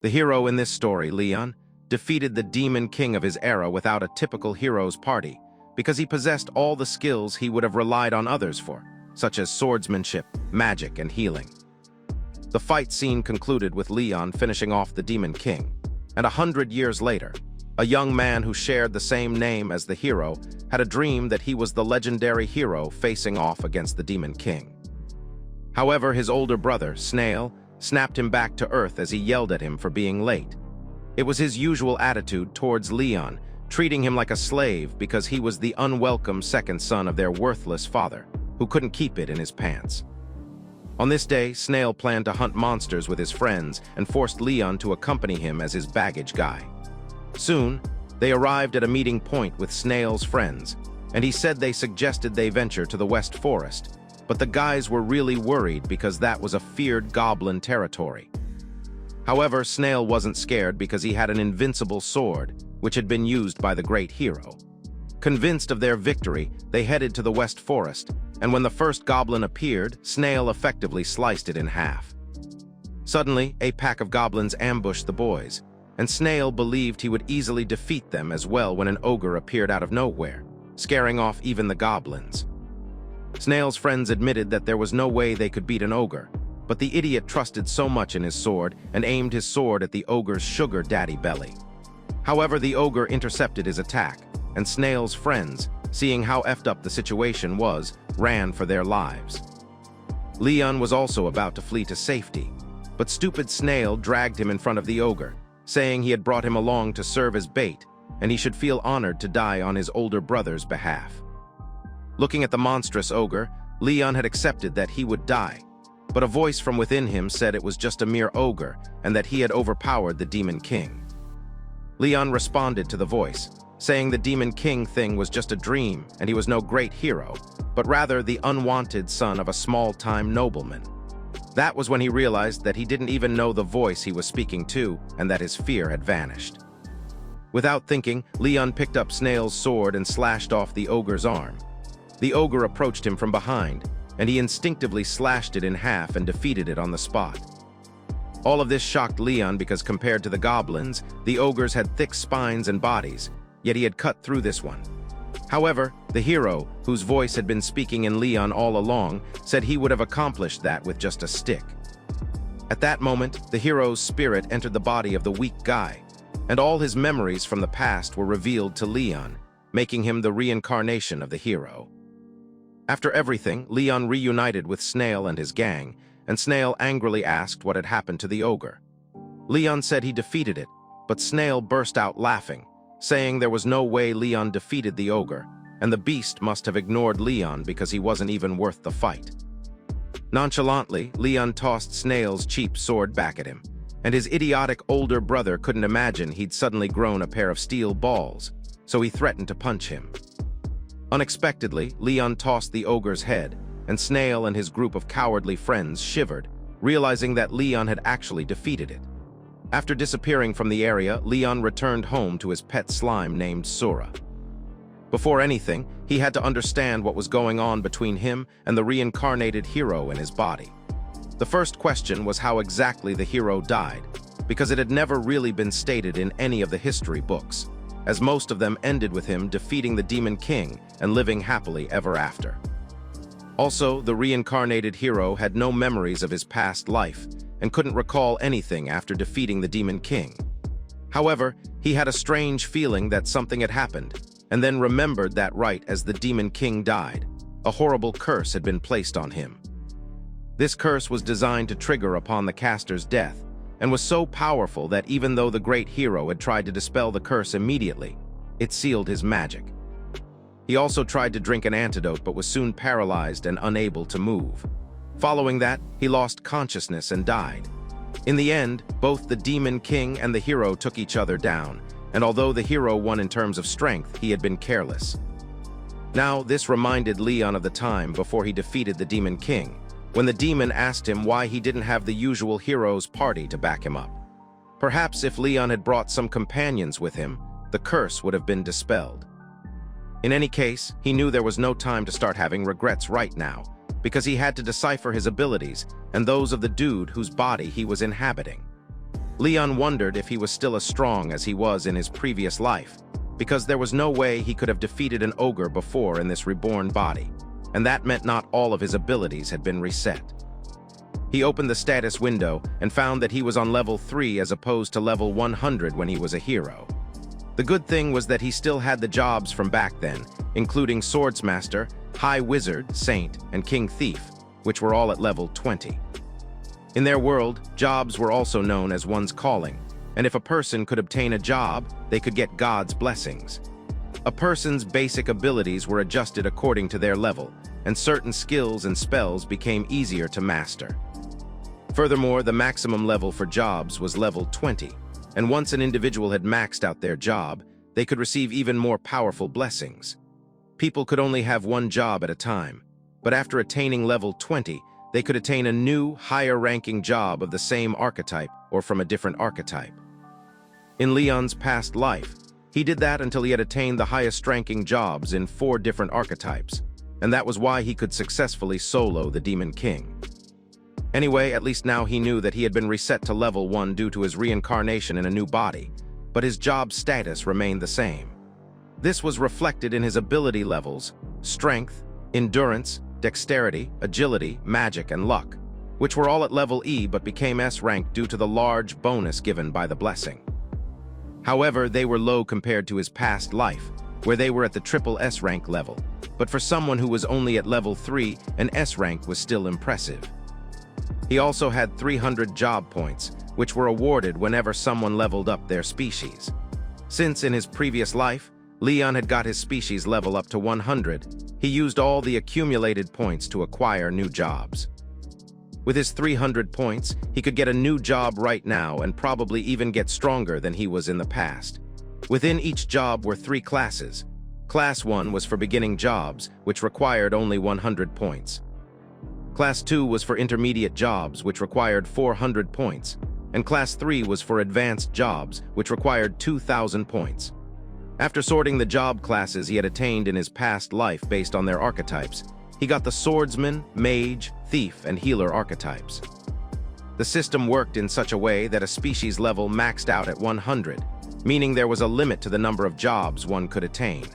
The hero in this story, Leon, defeated the demon king of his era without a typical hero's party because he possessed all the skills he would have relied on others for, such as swordsmanship, magic, and healing. The fight scene concluded with Leon finishing off the demon king, and 100 years later, a young man who shared the same name as the hero had a dream that he was the legendary hero facing off against the demon king. However, his older brother, Snail, snapped him back to Earth as he yelled at him for being late. It was his usual attitude towards Leon, treating him like a slave because he was the unwelcome second son of their worthless father, who couldn't keep it in his pants. On this day, Snail planned to hunt monsters with his friends and forced Leon to accompany him as his baggage guy. Soon, they arrived at a meeting point with Snail's friends, and he said they suggested they venture to the West Forest, but the guys were really worried because that was a feared goblin territory. However, Snail wasn't scared because he had an invincible sword, which had been used by the great hero. Convinced of their victory, they headed to the West Forest, and when the first goblin appeared, Snail effectively sliced it in half. Suddenly, a pack of goblins ambushed the boys, and Snail believed he would easily defeat them as well when an ogre appeared out of nowhere, scaring off even the goblins. Snail's friends admitted that there was no way they could beat an ogre, but the idiot trusted so much in his sword and aimed his sword at the ogre's sugar daddy belly. However, the ogre intercepted his attack, and Snail's friends, seeing how effed up the situation was, ran for their lives. Leon was also about to flee to safety, but stupid Snail dragged him in front of the ogre, saying he had brought him along to serve as bait, and he should feel honored to die on his older brother's behalf. Looking at the monstrous ogre, Leon had accepted that he would die, but a voice from within him said it was just a mere ogre and that he had overpowered the demon king. Leon responded to the voice, saying the demon king thing was just a dream and he was no great hero, but rather the unwanted son of a small-time nobleman. That was when he realized that he didn't even know the voice he was speaking to and that his fear had vanished. Without thinking, Leon picked up Snail's sword and slashed off the ogre's arm. The ogre approached him from behind, and he instinctively slashed it in half and defeated it on the spot. All of this shocked Leon because compared to the goblins, the ogres had thick spines and bodies, yet he had cut through this one. However, the hero, whose voice had been speaking in Leon all along, said he would have accomplished that with just a stick. At that moment, the hero's spirit entered the body of the weak guy, and all his memories from the past were revealed to Leon, making him the reincarnation of the hero. After everything, Leon reunited with Snail and his gang, and Snail angrily asked what had happened to the ogre. Leon said he defeated it, but Snail burst out laughing, saying there was no way Leon defeated the ogre, and the beast must have ignored Leon because he wasn't even worth the fight. Nonchalantly, Leon tossed Snail's cheap sword back at him, and his idiotic older brother couldn't imagine he'd suddenly grown a pair of steel balls, so he threatened to punch him. Unexpectedly, Leon tossed the ogre's head, and Snail and his group of cowardly friends shivered, realizing that Leon had actually defeated it. After disappearing from the area, Leon returned home to his pet slime named Sura. Before anything, he had to understand what was going on between him and the reincarnated hero in his body. The first question was how exactly the hero died, because it had never really been stated in any of the history books, as most of them ended with him defeating the demon king and living happily ever after. Also, the reincarnated hero had no memories of his past life and couldn't recall anything after defeating the demon king. However, he had a strange feeling that something had happened, and then remembered that right as the demon king died, a horrible curse had been placed on him. This curse was designed to trigger upon the caster's death, and was so powerful that even though the great hero had tried to dispel the curse immediately, it sealed his magic. He also tried to drink an antidote but was soon paralyzed and unable to move. Following that, he lost consciousness and died. In the end, both the demon king and the hero took each other down, and although the hero won in terms of strength, he had been careless. Now, this reminded Leon of the time before he defeated the demon king, when the demon asked him why he didn't have the usual hero's party to back him up. Perhaps if Leon had brought some companions with him, the curse would have been dispelled. In any case, he knew there was no time to start having regrets right now, because he had to decipher his abilities and those of the dude whose body he was inhabiting. Leon wondered if he was still as strong as he was in his previous life, because there was no way he could have defeated an ogre before in this reborn body, and that meant not all of his abilities had been reset. He opened the status window and found that he was on level 3 as opposed to level 100 when he was a hero. The good thing was that he still had the jobs from back then, including Swordsmaster, High Wizard, Saint, and King Thief, which were all at level 20. In their world, jobs were also known as one's calling, and if a person could obtain a job, they could get God's blessings. A person's basic abilities were adjusted according to their level, and certain skills and spells became easier to master. Furthermore, the maximum level for jobs was level 20, and once an individual had maxed out their job, they could receive even more powerful blessings. People could only have one job at a time, but after attaining level 20, they could attain a new, higher-ranking job of the same archetype or from a different archetype. In Leon's past life, he did that until he had attained the highest-ranking jobs in 4 different archetypes, and that was why he could successfully solo the Demon King. Anyway, at least now he knew that he had been reset to level 1 due to his reincarnation in a new body, but his job status remained the same. This was reflected in his ability levels, strength, endurance, dexterity, agility, magic, and luck, which were all at level E but became S rank due to the large bonus given by the blessing. However, they were low compared to his past life, where they were at the triple S rank level, but for someone who was only at level 3, an S rank was still impressive. He also had 300 job points, which were awarded whenever someone leveled up their species. Since in his previous life, Leon had got his species level up to 100, he used all the accumulated points to acquire new jobs. With his 300 points, he could get a new job right now and probably even get stronger than he was in the past. Within each job were 3 classes. Class 1 was for beginning jobs, which required only 100 points. Class 2 was for intermediate jobs, which required 400 points, and Class 3 was for advanced jobs, which required 2,000 points. After sorting the job classes he had attained in his past life based on their archetypes, he got the Swordsman, Mage, Thief, and Healer archetypes. The system worked in such a way that a species level maxed out at 100, meaning there was a limit to the number of jobs one could attain.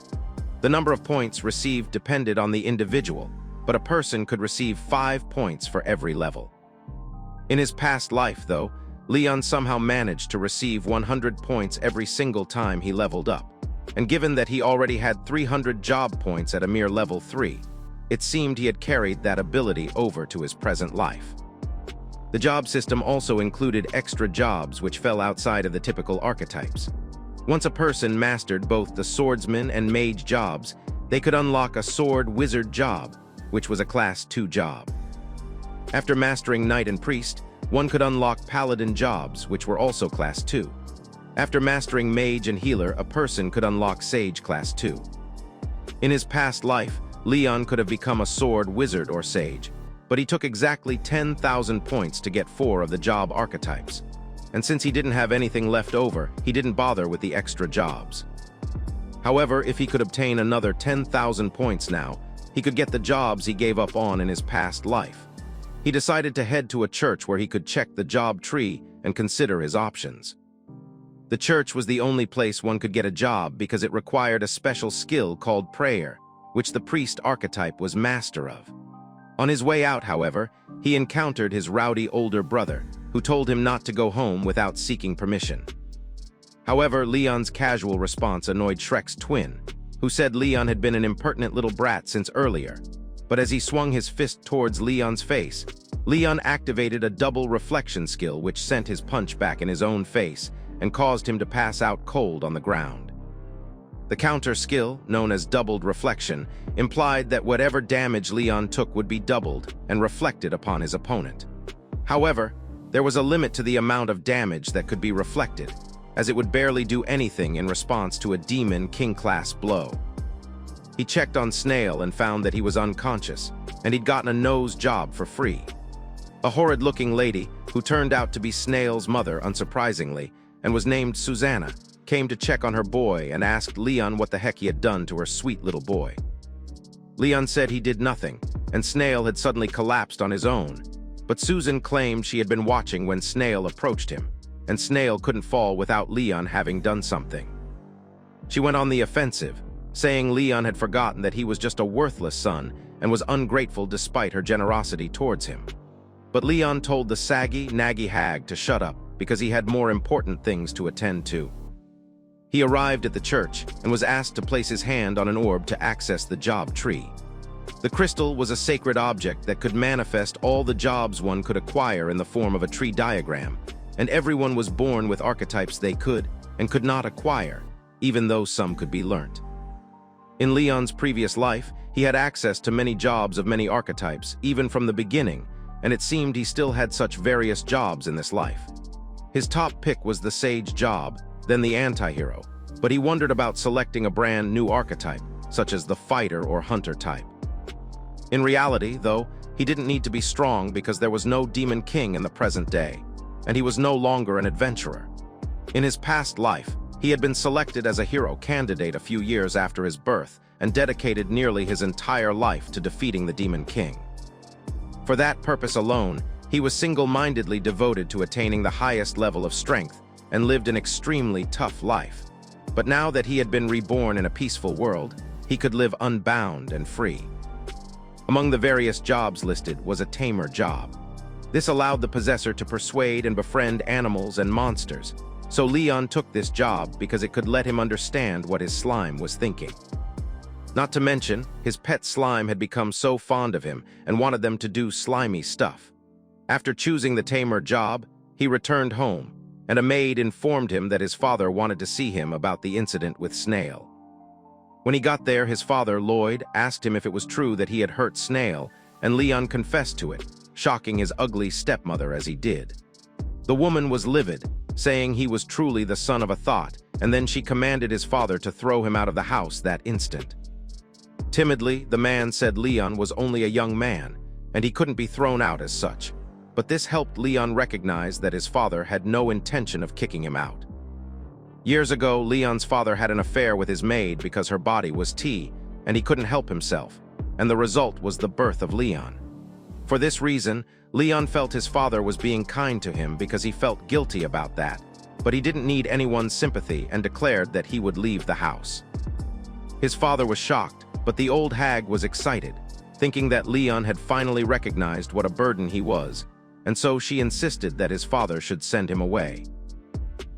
The number of points received depended on the individual, but a person could receive 5 points for every level. In his past life, though, Leon somehow managed to receive 100 points every single time he leveled up, and given that he already had 300 job points at a mere level 3, it seemed he had carried that ability over to his present life. The job system also included extra jobs which fell outside of the typical archetypes. Once a person mastered both the Swordsman and Mage jobs, they could unlock a Sword Wizard job, which was a Class 2 job. After mastering Knight and Priest, one could unlock Paladin jobs, which were also Class 2. After mastering Mage and Healer, a person could unlock Sage Class 2. In his past life, Leon could have become a Sword Wizard or Sage, but he took exactly 10,000 points to get 4 of the job archetypes. And since he didn't have anything left over, he didn't bother with the extra jobs. However, if he could obtain another 10,000 points now, he could get the jobs he gave up on in his past life. He decided to head to a church where he could check the job tree and consider his options. The church was the only place one could get a job because it required a special skill called prayer, which the priest archetype was master of. On his way out, however, he encountered his rowdy older brother, who told him not to go home without seeking permission. However, Leon's casual response annoyed Shrek's twin, who said Leon had been an impertinent little brat since earlier. But as he swung his fist towards Leon's face, Leon activated a double reflection skill which sent his punch back in his own face and caused him to pass out cold on the ground. The counter skill, known as doubled reflection, implied that whatever damage Leon took would be doubled and reflected upon his opponent. However, there was a limit to the amount of damage that could be reflected, as it would barely do anything in response to a Demon King-class blow. He checked on Snail and found that he was unconscious, and he'd gotten a nose job for free. A horrid-looking lady, who turned out to be Snail's mother unsurprisingly, and was named Susanna, came to check on her boy and asked Leon what the heck he had done to her sweet little boy. Leon said he did nothing, and Snail had suddenly collapsed on his own, but Susan claimed she had been watching when Snail approached him, and Snail couldn't fall without Leon having done something. She went on the offensive, saying Leon had forgotten that he was just a worthless son and was ungrateful despite her generosity towards him. But Leon told the saggy, naggy hag to shut up because he had more important things to attend to. He arrived at the church and was asked to place his hand on an orb to access the job tree. The crystal was a sacred object that could manifest all the jobs one could acquire in the form of a tree diagram, and everyone was born with archetypes they could and could not acquire, even though some could be learnt. In Leon's previous life, he had access to many jobs of many archetypes, even from the beginning, and it seemed he still had such various jobs in this life. His top pick was the sage job, then the anti-hero, but he wondered about selecting a brand new archetype, such as the fighter or hunter type. In reality, though, he didn't need to be strong because there was no demon king in the present day, and he was no longer an adventurer. In his past life, he had been selected as a hero candidate a few years after his birth and dedicated nearly his entire life to defeating the demon king. For that purpose alone, he was single-mindedly devoted to attaining the highest level of strength and lived an extremely tough life. But now that he had been reborn in a peaceful world, he could live unbound and free. Among the various jobs listed was a tamer job. This allowed the possessor to persuade and befriend animals and monsters, so Leon took this job because it could let him understand what his slime was thinking. Not to mention, his pet slime had become so fond of him and wanted them to do slimy stuff. After choosing the tamer job, he returned home, and a maid informed him that his father wanted to see him about the incident with Snail. When he got there, his father, Lloyd, asked him if it was true that he had hurt Snail, and Leon confessed to it, shocking his ugly stepmother as he did. The woman was livid, saying he was truly the son of a thought, and then she commanded his father to throw him out of the house that instant. Timidly, the man said Leon was only a young man, and he couldn't be thrown out as such, but this helped Leon recognize that his father had no intention of kicking him out. Years ago, Leon's father had an affair with his maid because her body was tea, and he couldn't help himself, and the result was the birth of Leon. For this reason, Leon felt his father was being kind to him because he felt guilty about that, but he didn't need anyone's sympathy and declared that he would leave the house. His father was shocked, but the old hag was excited, thinking that Leon had finally recognized what a burden he was, and so she insisted that his father should send him away.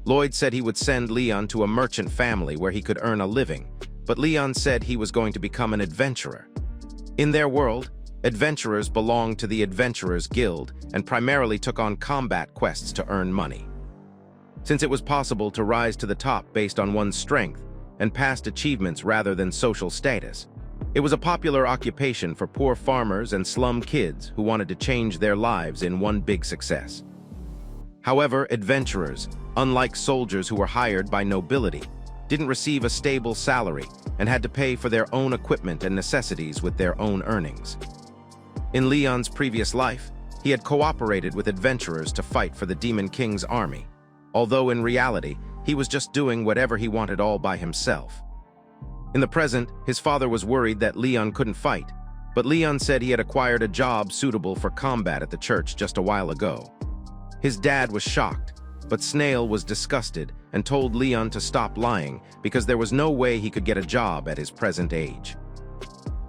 Lloyd said he would send Leon to a merchant family where he could earn a living, but Leon said he was going to become an adventurer. In their world, adventurers belonged to the Adventurers Guild and primarily took on combat quests to earn money. Since it was possible to rise to the top based on one's strength and past achievements rather than social status, it was a popular occupation for poor farmers and slum kids who wanted to change their lives in one big success. However, adventurers, unlike soldiers who were hired by nobility, didn't receive a stable salary and had to pay for their own equipment and necessities with their own earnings. In Leon's previous life, he had cooperated with adventurers to fight for the Demon King's army, although in reality, he was just doing whatever he wanted all by himself. In the present, his father was worried that Leon couldn't fight, but Leon said he had acquired a job suitable for combat at the church just a while ago. His dad was shocked, but Snail was disgusted and told Leon to stop lying because there was no way he could get a job at his present age.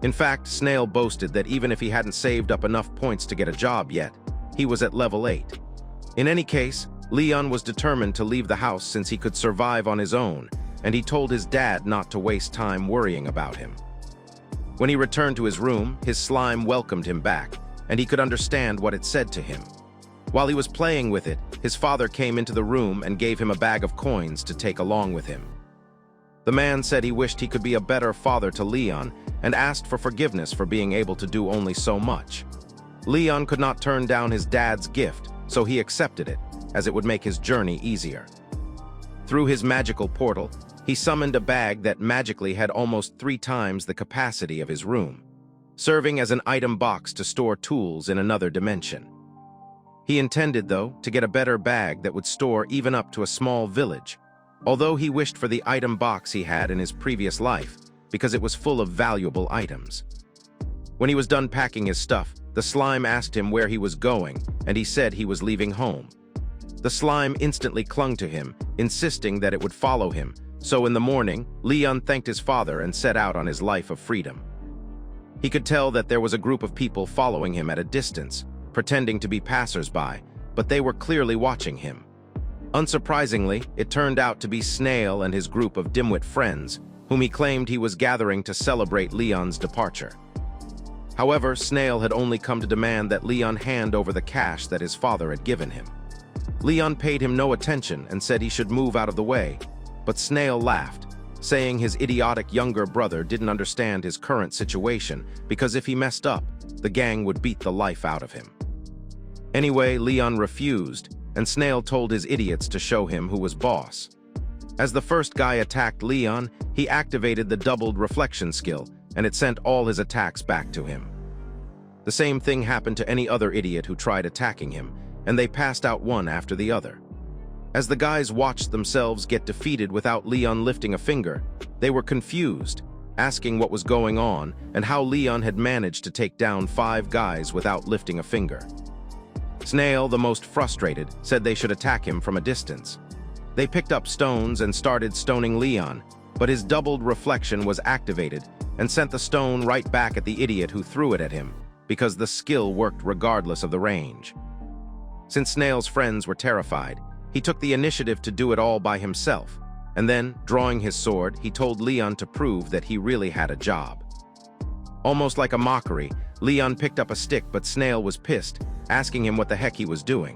In fact, Snail boasted that even if he hadn't saved up enough points to get a job yet, he was at level 8. In any case, Leon was determined to leave the house since he could survive on his own, and he told his dad not to waste time worrying about him. When he returned to his room, his slime welcomed him back, and he could understand what it said to him. While he was playing with it, his father came into the room and gave him a bag of coins to take along with him. The man said he wished he could be a better father to Leon and asked for forgiveness for being able to do only so much. Leon could not turn down his dad's gift, so he accepted it, as it would make his journey easier. Through his magical portal, he summoned a bag that magically had almost 3 times the capacity of his room, serving as an item box to store tools in another dimension. He intended, though, to get a better bag that would store even up to a small village, although he wished for the item box he had in his previous life because it was full of valuable items. When he was done packing his stuff, the slime asked him where he was going, and he said he was leaving home. The slime instantly clung to him, insisting that it would follow him, so in the morning, Leon thanked his father and set out on his life of freedom. He could tell that there was a group of people following him at a distance, pretending to be passers-by, but they were clearly watching him. Unsurprisingly, it turned out to be Snail and his group of dimwit friends, whom he claimed he was gathering to celebrate Leon's departure. However, Snail had only come to demand that Leon hand over the cash that his father had given him. Leon paid him no attention and said he should move out of the way, but Snail laughed, saying his idiotic younger brother didn't understand his current situation because if he messed up, the gang would beat the life out of him. Anyway, Leon refused, and Snail told his idiots to show him who was boss. As the first guy attacked Leon, he activated the doubled reflection skill, and it sent all his attacks back to him. The same thing happened to any other idiot who tried attacking him, and they passed out one after the other. As the guys watched themselves get defeated without Leon lifting a finger, they were confused, asking what was going on and how Leon had managed to take down 5 guys without lifting a finger. Snail, the most frustrated, said they should attack him from a distance. They picked up stones and started stoning Leon, but his doubled reflection was activated and sent the stone right back at the idiot who threw it at him, because the skill worked regardless of the range. Since Snail's friends were terrified, he took the initiative to do it all by himself, and then, drawing his sword, he told Leon to prove that he really had a job. Almost like a mockery, Leon picked up a stick, but Snail was pissed, asking him what the heck he was doing.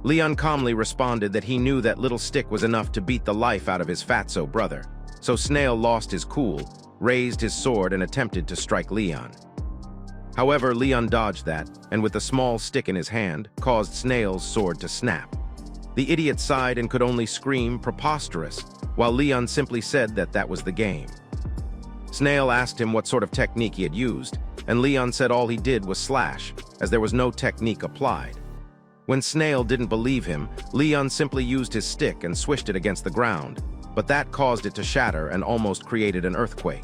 Leon calmly responded that he knew that little stick was enough to beat the life out of his fatso brother, so Snail lost his cool, raised his sword and attempted to strike Leon. However, Leon dodged that, and with the small stick in his hand, caused Snail's sword to snap. The idiot sighed and could only scream preposterous, while Leon simply said that that was the game. Snail asked him what sort of technique he had used, and Leon said all he did was slash, as there was no technique applied. When Snail didn't believe him, Leon simply used his stick and swished it against the ground, but that caused it to shatter and almost created an earthquake.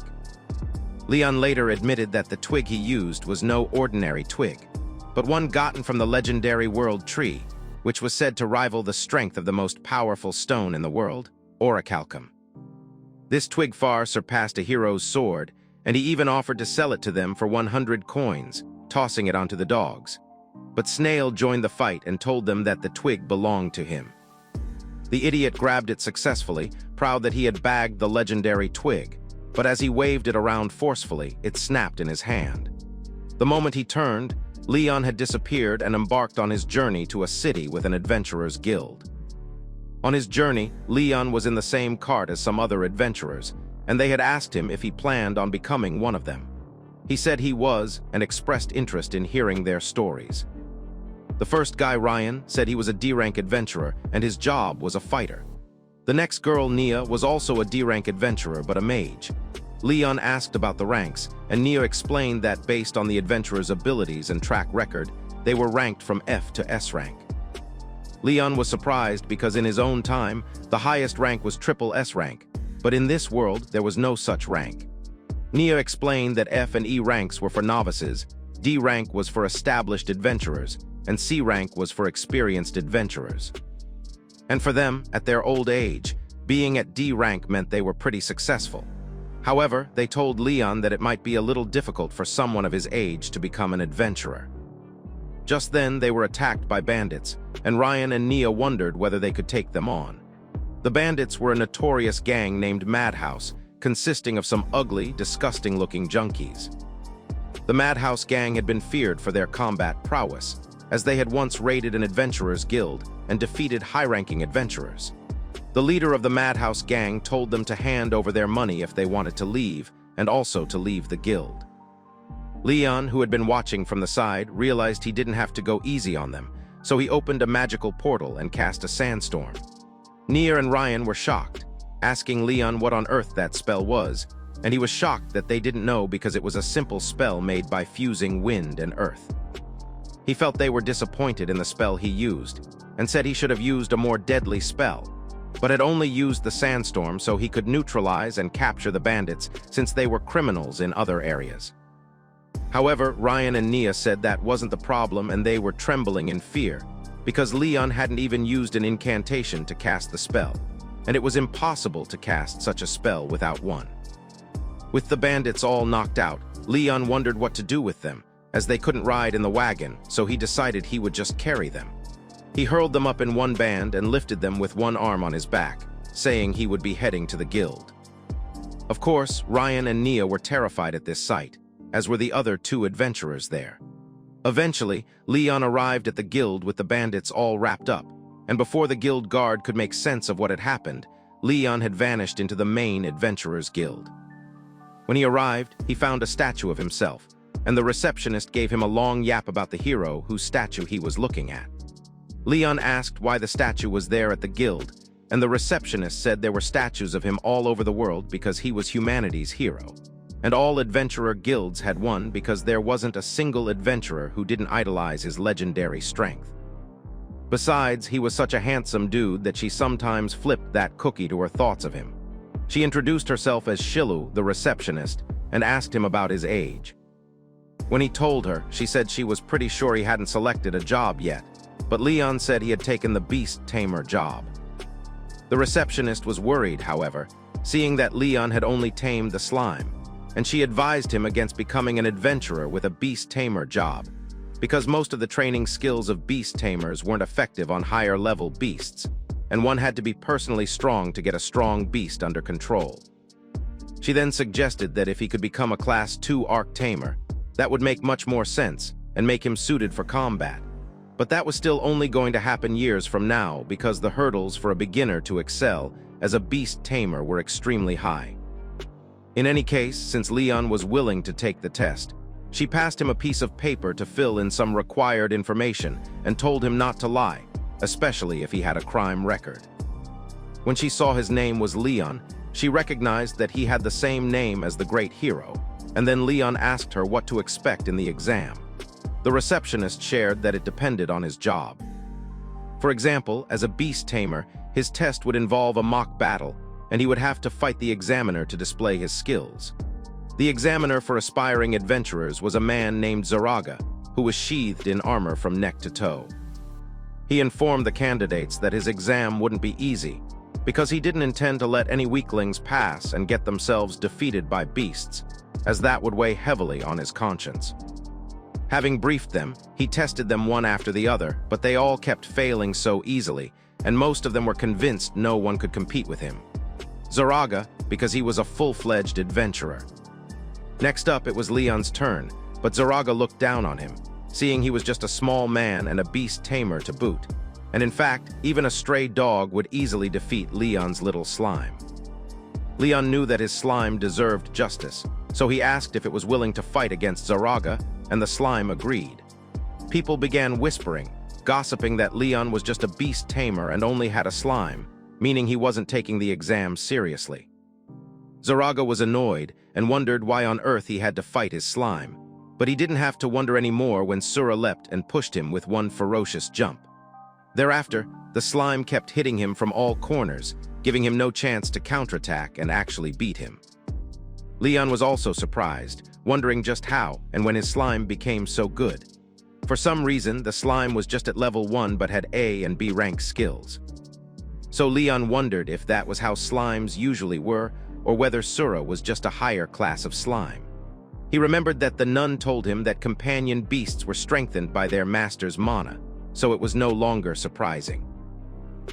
Leon later admitted that the twig he used was no ordinary twig, but one gotten from the legendary world tree, which was said to rival the strength of the most powerful stone in the world, orichalcum. This twig far surpassed a hero's sword, and he even offered to sell it to them for 100 coins, tossing it onto the dogs. But Snail joined the fight and told them that the twig belonged to him. The idiot grabbed it successfully, proud that he had bagged the legendary twig, but as he waved it around forcefully, it snapped in his hand. The moment he turned, Leon had disappeared and embarked on his journey to a city with an adventurer's guild. On his journey, Leon was in the same cart as some other adventurers, and they had asked him if he planned on becoming one of them. He said he was, and expressed interest in hearing their stories. The first guy, Ryan, said he was a D-rank adventurer, and his job was a fighter. The next girl, Nia, was also a D-rank adventurer, but a mage. Leon asked about the ranks, and Nia explained that based on the adventurer's abilities and track record, they were ranked from F to S rank. Leon was surprised because in his own time, the highest rank was triple S rank, but in this world, there was no such rank. Nia explained that F and E ranks were for novices, D rank was for established adventurers, and C rank was for experienced adventurers. And for them, at their old age, being at D rank meant they were pretty successful. However, they told Leon that it might be a little difficult for someone of his age to become an adventurer. Just then, they were attacked by bandits, and Ryan and Nia wondered whether they could take them on. The bandits were a notorious gang named Madhouse, consisting of some ugly, disgusting-looking junkies. The Madhouse gang had been feared for their combat prowess, as they had once raided an adventurer's guild and defeated high-ranking adventurers. The leader of the Madhouse gang told them to hand over their money if they wanted to leave, and also to leave the guild. Leon, who had been watching from the side, realized he didn't have to go easy on them, so he opened a magical portal and cast a sandstorm. Nia and Ryan were shocked, asking Leon what on earth that spell was, and he was shocked that they didn't know because it was a simple spell made by fusing wind and earth. He felt they were disappointed in the spell he used, and said he should have used a more deadly spell, but had only used the sandstorm so he could neutralize and capture the bandits since they were criminals in other areas. However, Ryan and Nia said that wasn't the problem and they were trembling in fear, because Leon hadn't even used an incantation to cast the spell, and it was impossible to cast such a spell without one. With the bandits all knocked out, Leon wondered what to do with them, as they couldn't ride in the wagon, so he decided he would just carry them. He hurled them up in one band and lifted them with one arm on his back, saying he would be heading to the guild. Of course, Ryan and Nia were terrified at this sight, as were the other two adventurers there. Eventually, Leon arrived at the guild with the bandits all wrapped up, and before the guild guard could make sense of what had happened, Leon had vanished into the main adventurers' guild. When he arrived, he found a statue of himself, and the receptionist gave him a long yap about the hero whose statue he was looking at. Leon asked why the statue was there at the guild, and the receptionist said there were statues of him all over the world because he was humanity's hero. And all adventurer guilds had one because there wasn't a single adventurer who didn't idolize his legendary strength. Besides, he was such a handsome dude that she sometimes flipped that cookie to her thoughts of him. She introduced herself as Shilu, the receptionist, and asked him about his age. When he told her, she said she was pretty sure he hadn't selected a job yet, but Leon said he had taken the beast tamer job. The receptionist was worried, however, seeing that Leon had only tamed the slime, and she advised him against becoming an adventurer with a beast tamer job, because most of the training skills of beast tamers weren't effective on higher-level beasts, and one had to be personally strong to get a strong beast under control. She then suggested that if he could become a Class 2 Arc Tamer, that would make much more sense and make him suited for combat. But that was still only going to happen years from now because the hurdles for a beginner to excel as a beast tamer were extremely high. In any case, since Leon was willing to take the test, she passed him a piece of paper to fill in some required information and told him not to lie, especially if he had a crime record. When she saw his name was Leon, she recognized that he had the same name as the great hero, and then Leon asked her what to expect in the exam. The receptionist shared that it depended on his job. For example, as a beast tamer, his test would involve a mock battle, and he would have to fight the examiner to display his skills. The examiner for aspiring adventurers was a man named Zaraga, who was sheathed in armor from neck to toe. He informed the candidates that his exam wouldn't be easy, because he didn't intend to let any weaklings pass and get themselves defeated by beasts, as that would weigh heavily on his conscience. Having briefed them, he tested them one after the other, but they all kept failing so easily, and most of them were convinced no one could compete with him. Zaraga, because he was a full-fledged adventurer. Next up, it was Leon's turn, but Zaraga looked down on him, seeing he was just a small man and a beast tamer to boot. And in fact, even a stray dog would easily defeat Leon's little slime. Leon knew that his slime deserved justice, so he asked if it was willing to fight against Zaraga, and the slime agreed. People began whispering, gossiping that Leon was just a beast tamer and only had a slime, meaning he wasn't taking the exam seriously. Zaraga was annoyed and wondered why on earth he had to fight his slime, but he didn't have to wonder anymore when Sura leapt and pushed him with one ferocious jump. Thereafter, the slime kept hitting him from all corners, giving him no chance to counterattack and actually beat him. Leon was also surprised, wondering just how and when his slime became so good. For some reason, the slime was just at level 1 but had A and B rank skills. So Leon wondered if that was how slimes usually were, or whether Sura was just a higher class of slime. He remembered that the nun told him that companion beasts were strengthened by their master's mana, so it was no longer surprising.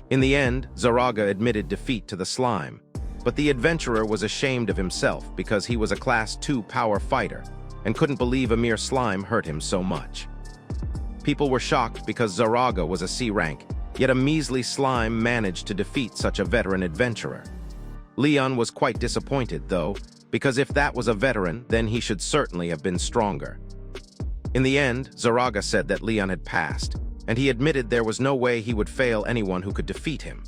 In the end, Zaraga admitted defeat to the slime, but the adventurer was ashamed of himself because he was a Class 2 power fighter and couldn't believe a mere slime hurt him so much. People were shocked because Zaraga was a C rank, yet a measly slime managed to defeat such a veteran adventurer. Leon was quite disappointed, though, because if that was a veteran, then he should certainly have been stronger. In the end, Zaraga said that Leon had passed, and he admitted there was no way he would fail anyone who could defeat him.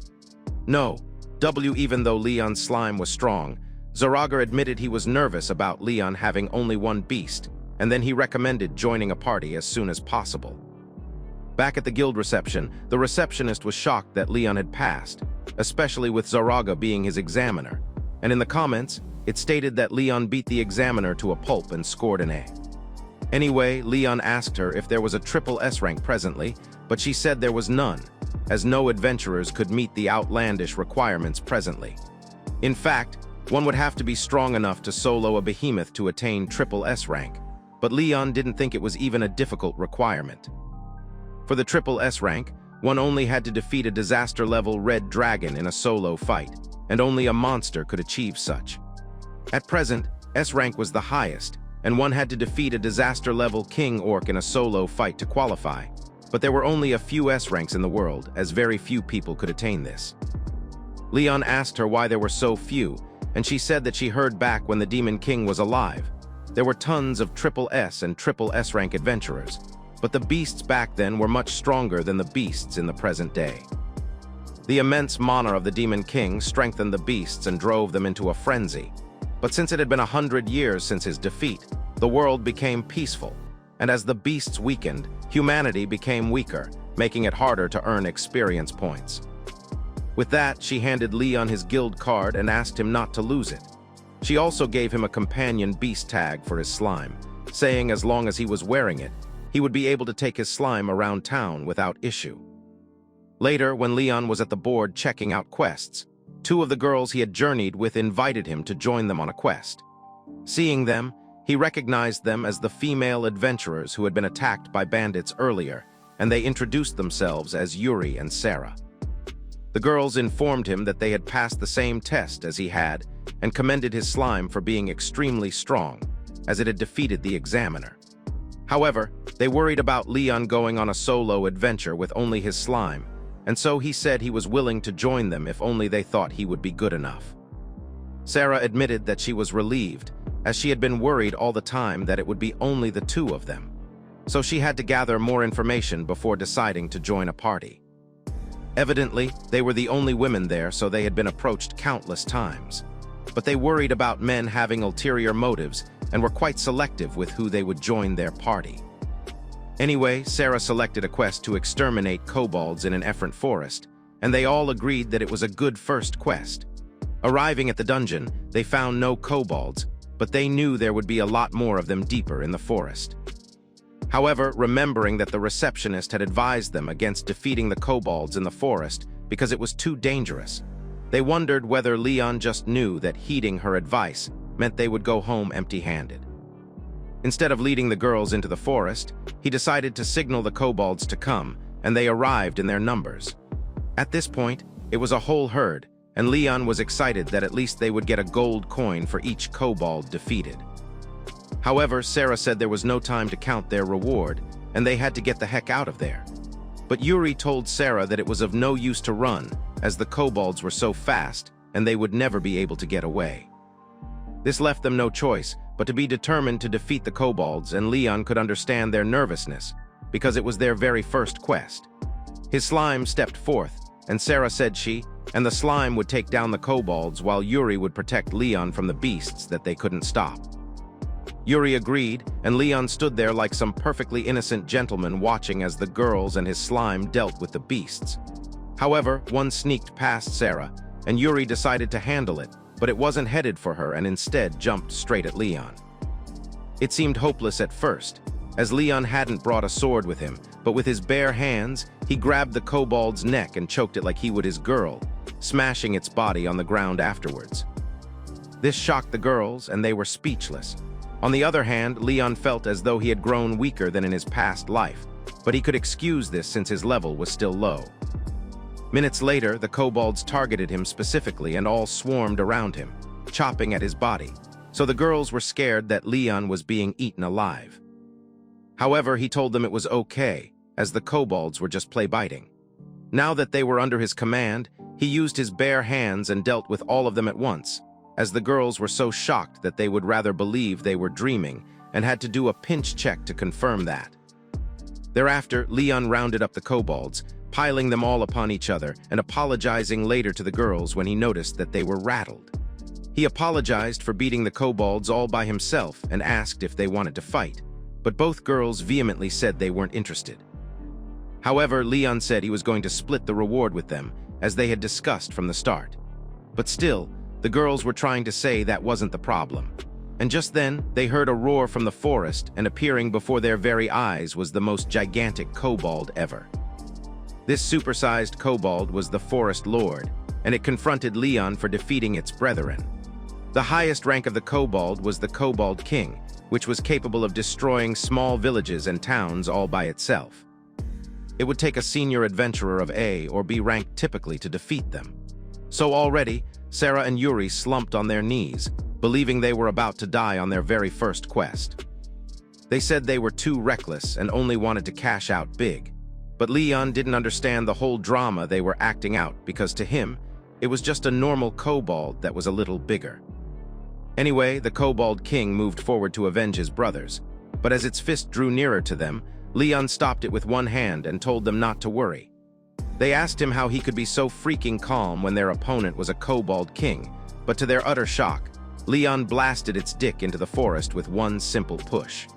No, even though Leon's slime was strong, Zaraga admitted he was nervous about Leon having only one beast, and then he recommended joining a party as soon as possible. Back at the guild reception, the receptionist was shocked that Leon had passed, especially with Zaraga being his examiner, and in the comments, it stated that Leon beat the examiner to a pulp and scored an A. Anyway, Leon asked her if there was a triple S rank presently, but she said there was none, as no adventurers could meet the outlandish requirements presently. In fact, one would have to be strong enough to solo a behemoth to attain triple S rank, but Leon didn't think it was even a difficult requirement. For the triple S rank, one only had to defeat a disaster-level red dragon in a solo fight, and only a monster could achieve such. At present, S rank was the highest, and one had to defeat a disaster-level king orc in a solo fight to qualify, but there were only a few S ranks in the world, as very few people could attain this. Leon asked her why there were so few, and she said that she heard back when the Demon King was alive. There were tons of triple S and triple S rank adventurers, but the beasts back then were much stronger than the beasts in the present day. The immense mana of the Demon King strengthened the beasts and drove them into a frenzy. But since it had been 100 years since his defeat, the world became peaceful, and as the beasts weakened, humanity became weaker, making it harder to earn experience points. With that, she handed Leon his guild card and asked him not to lose it. She also gave him a companion beast tag for his slime, saying as long as he was wearing it, he would be able to take his slime around town without issue. Later, when Leon was at the board checking out quests, two of the girls he had journeyed with invited him to join them on a quest. Seeing them, he recognized them as the female adventurers who had been attacked by bandits earlier, and they introduced themselves as Yuri and Sarah. The girls informed him that they had passed the same test as he had and commended his slime for being extremely strong, as it had defeated the examiner. However, they worried about Leon going on a solo adventure with only his slime, and so he said he was willing to join them if only they thought he would be good enough. Sarah admitted that she was relieved, as she had been worried all the time that it would be only the two of them, so she had to gather more information before deciding to join a party. Evidently, they were the only women there, so they had been approached countless times. But they worried about men having ulterior motives and were quite selective with who they would join their party. Anyway, Sarah selected a quest to exterminate kobolds in an effrant forest, and they all agreed that it was a good first quest. Arriving at the dungeon, they found no kobolds, but they knew there would be a lot more of them deeper in the forest. However, remembering that the receptionist had advised them against defeating the kobolds in the forest because it was too dangerous, they wondered whether Leon just knew that heeding her advice meant they would go home empty-handed. Instead of leading the girls into the forest, he decided to signal the kobolds to come, and they arrived in their numbers. At this point, it was a whole herd, and Leon was excited that at least they would get a gold coin for each kobold defeated. However, Sarah said there was no time to count their reward, and they had to get the heck out of there. But Yuri told Sarah that it was of no use to run, as the kobolds were so fast, and they would never be able to get away. This left them no choice but to be determined to defeat the kobolds, and Leon could understand their nervousness, because it was their very first quest. His slime stepped forth, and Sarah said she and the slime would take down the kobolds while Yuri would protect Leon from the beasts that they couldn't stop. Yuri agreed, and Leon stood there like some perfectly innocent gentleman watching as the girls and his slime dealt with the beasts. However, one sneaked past Sarah, and Yuri decided to handle it, but it wasn't headed for her and instead jumped straight at Leon. It seemed hopeless at first, as Leon hadn't brought a sword with him, but with his bare hands, he grabbed the kobold's neck and choked it like he would his girl, smashing its body on the ground afterwards. This shocked the girls, and they were speechless. On the other hand, Leon felt as though he had grown weaker than in his past life, but he could excuse this since his level was still low. Minutes later, the kobolds targeted him specifically and all swarmed around him, chopping at his body, so the girls were scared that Leon was being eaten alive. However, he told them it was okay, as the kobolds were just play-biting. Now that they were under his command, he used his bare hands and dealt with all of them at once, as the girls were so shocked that they would rather believe they were dreaming and had to do a pinch check to confirm that. Thereafter, Leon rounded up the kobolds, piling them all upon each other and apologizing later to the girls when he noticed that they were rattled. He apologized for beating the kobolds all by himself and asked if they wanted to fight, but both girls vehemently said they weren't interested. However, Leon said he was going to split the reward with them, as they had discussed from the start. But still, the girls were trying to say that wasn't the problem. And just then, they heard a roar from the forest, and appearing before their very eyes was the most gigantic kobold ever. This supersized kobold was the Forest Lord, and it confronted Leon for defeating its brethren. The highest rank of the kobold was the Kobold King, which was capable of destroying small villages and towns all by itself. It would take a senior adventurer of A or B rank typically to defeat them. So already, Sarah and Yuri slumped on their knees, believing they were about to die on their very first quest. They said they were too reckless and only wanted to cash out big. But Leon didn't understand the whole drama they were acting out because to him, it was just a normal kobold that was a little bigger. Anyway, the Kobold King moved forward to avenge his brothers, but as its fist drew nearer to them, Leon stopped it with one hand and told them not to worry. They asked him how he could be so freaking calm when their opponent was a Kobold King, but to their utter shock, Leon blasted its dick into the forest with one simple push.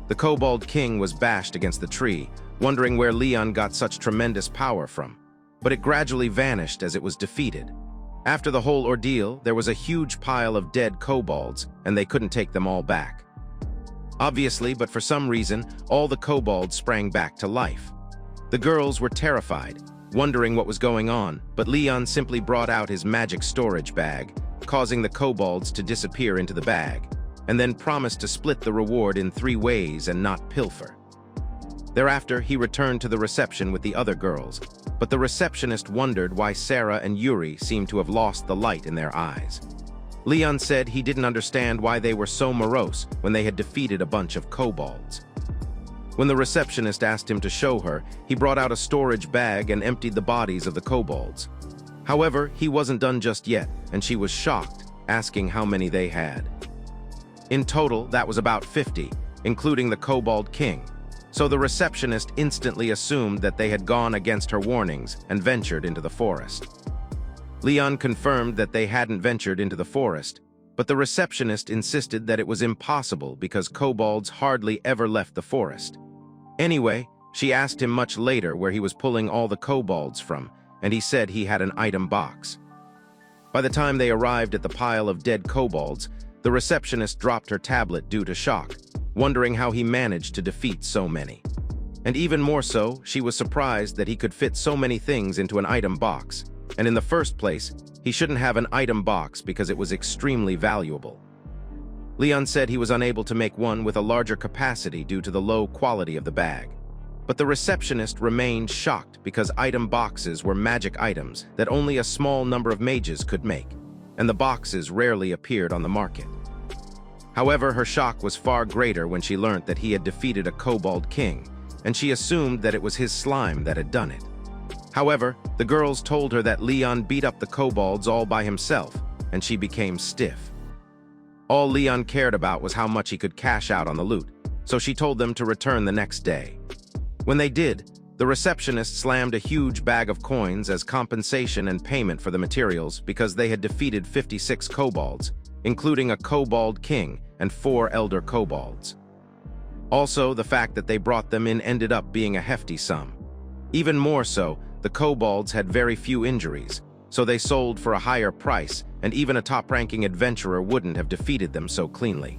The Kobold King was bashed against the tree, wondering where Leon got such tremendous power from, but it gradually vanished as it was defeated. After the whole ordeal, there was a huge pile of dead kobolds, and they couldn't take them all back. Obviously, but for some reason, all the kobolds sprang back to life. The girls were terrified, wondering what was going on, but Leon simply brought out his magic storage bag, causing the kobolds to disappear into the bag, and then promised to split the reward in 3 ways and not pilfer. Thereafter, he returned to the reception with the other girls, but the receptionist wondered why Sarah and Yuri seemed to have lost the light in their eyes. Leon said he didn't understand why they were so morose when they had defeated a bunch of kobolds. When the receptionist asked him to show her, he brought out a storage bag and emptied the bodies of the kobolds. However, he wasn't done just yet, and she was shocked, asking how many they had. In total, that was about 50, including the Kobold King. So the receptionist instantly assumed that they had gone against her warnings and ventured into the forest. Leon confirmed that they hadn't ventured into the forest, but the receptionist insisted that it was impossible because kobolds hardly ever left the forest. Anyway, she asked him much later where he was pulling all the kobolds from, and he said he had an item box. By the time they arrived at the pile of dead kobolds, the receptionist dropped her tablet due to shock, wondering how he managed to defeat so many. And even more so, she was surprised that he could fit so many things into an item box, and in the first place, he shouldn't have an item box because it was extremely valuable. Leon said he was unable to make one with a larger capacity due to the low quality of the bag. But the receptionist remained shocked because item boxes were magic items that only a small number of mages could make, and the boxes rarely appeared on the market. However, her shock was far greater when she learned that he had defeated a Kobold King, and she assumed that it was his slime that had done it. However, the girls told her that Leon beat up the kobolds all by himself, and she became stiff. All Leon cared about was how much he could cash out on the loot, so she told them to return the next day. When they did, the receptionist slammed a huge bag of coins as compensation and payment for the materials because they had defeated 56 kobolds, including a Kobold King and 4 elder kobolds. Also, the fact that they brought them in ended up being a hefty sum. Even more so, the kobolds had very few injuries, so they sold for a higher price, and even a top-ranking adventurer wouldn't have defeated them so cleanly.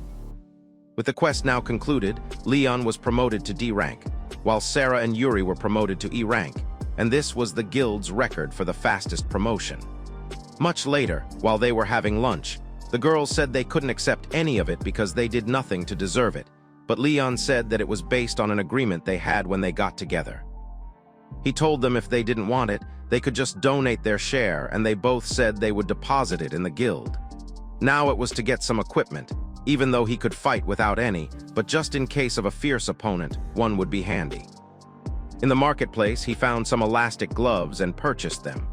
With the quest now concluded, Leon was promoted to D rank, while Sarah and Yuri were promoted to E rank, and this was the guild's record for the fastest promotion. Much later, while they were having lunch, the girls said they couldn't accept any of it because they did nothing to deserve it, but Leon said that it was based on an agreement they had when they got together. He told them if they didn't want it, they could just donate their share, and they both said they would deposit it in the guild. Now it was to get some equipment, even though he could fight without any, but just in case of a fierce opponent, one would be handy. In the marketplace, he found some elastic gloves and purchased them.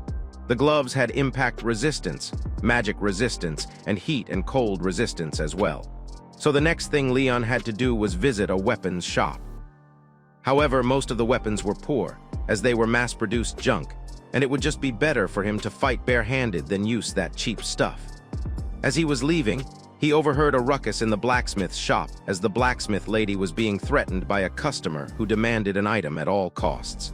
The gloves had impact resistance, magic resistance, and heat and cold resistance as well. So the next thing Leon had to do was visit a weapons shop. However, most of the weapons were poor, as they were mass-produced junk, and it would just be better for him to fight barehanded than use that cheap stuff. As he was leaving, he overheard a ruckus in the blacksmith's shop as the blacksmith lady was being threatened by a customer who demanded an item at all costs.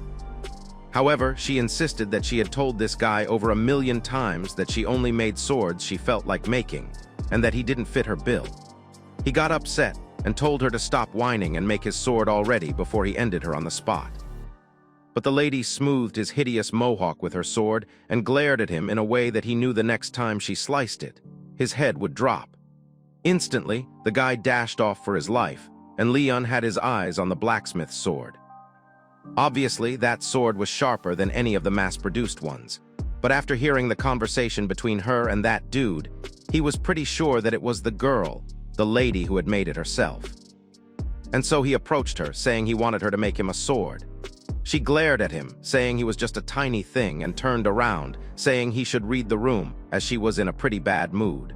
However, she insisted that she had told this guy over 1,000,000 times that she only made swords she felt like making, and that he didn't fit her bill. He got upset and told her to stop whining and make his sword already before he ended her on the spot. But the lady smoothed his hideous mohawk with her sword and glared at him in a way that he knew the next time she sliced it, his head would drop. Instantly, the guy dashed off for his life, and Leon had his eyes on the blacksmith's sword. Obviously, that sword was sharper than any of the mass-produced ones, but after hearing the conversation between her and that dude, he was pretty sure that it was the girl, the lady who had made it herself. And so he approached her, saying he wanted her to make him a sword. She glared at him, saying he was just a tiny thing, and turned around, saying he should read the room, as she was in a pretty bad mood.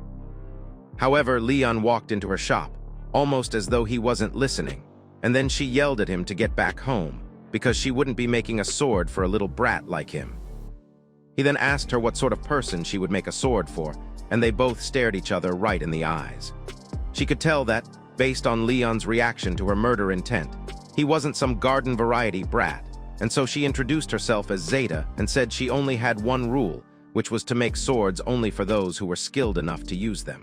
However, Leon walked into her shop, almost as though he wasn't listening, and then she yelled at him to get back home, because she wouldn't be making a sword for a little brat like him. He then asked her what sort of person she would make a sword for, and they both stared each other right in the eyes. She could tell that, based on Leon's reaction to her murder intent, he wasn't some garden variety brat, and so she introduced herself as Zeta and said she only had one rule, which was to make swords only for those who were skilled enough to use them.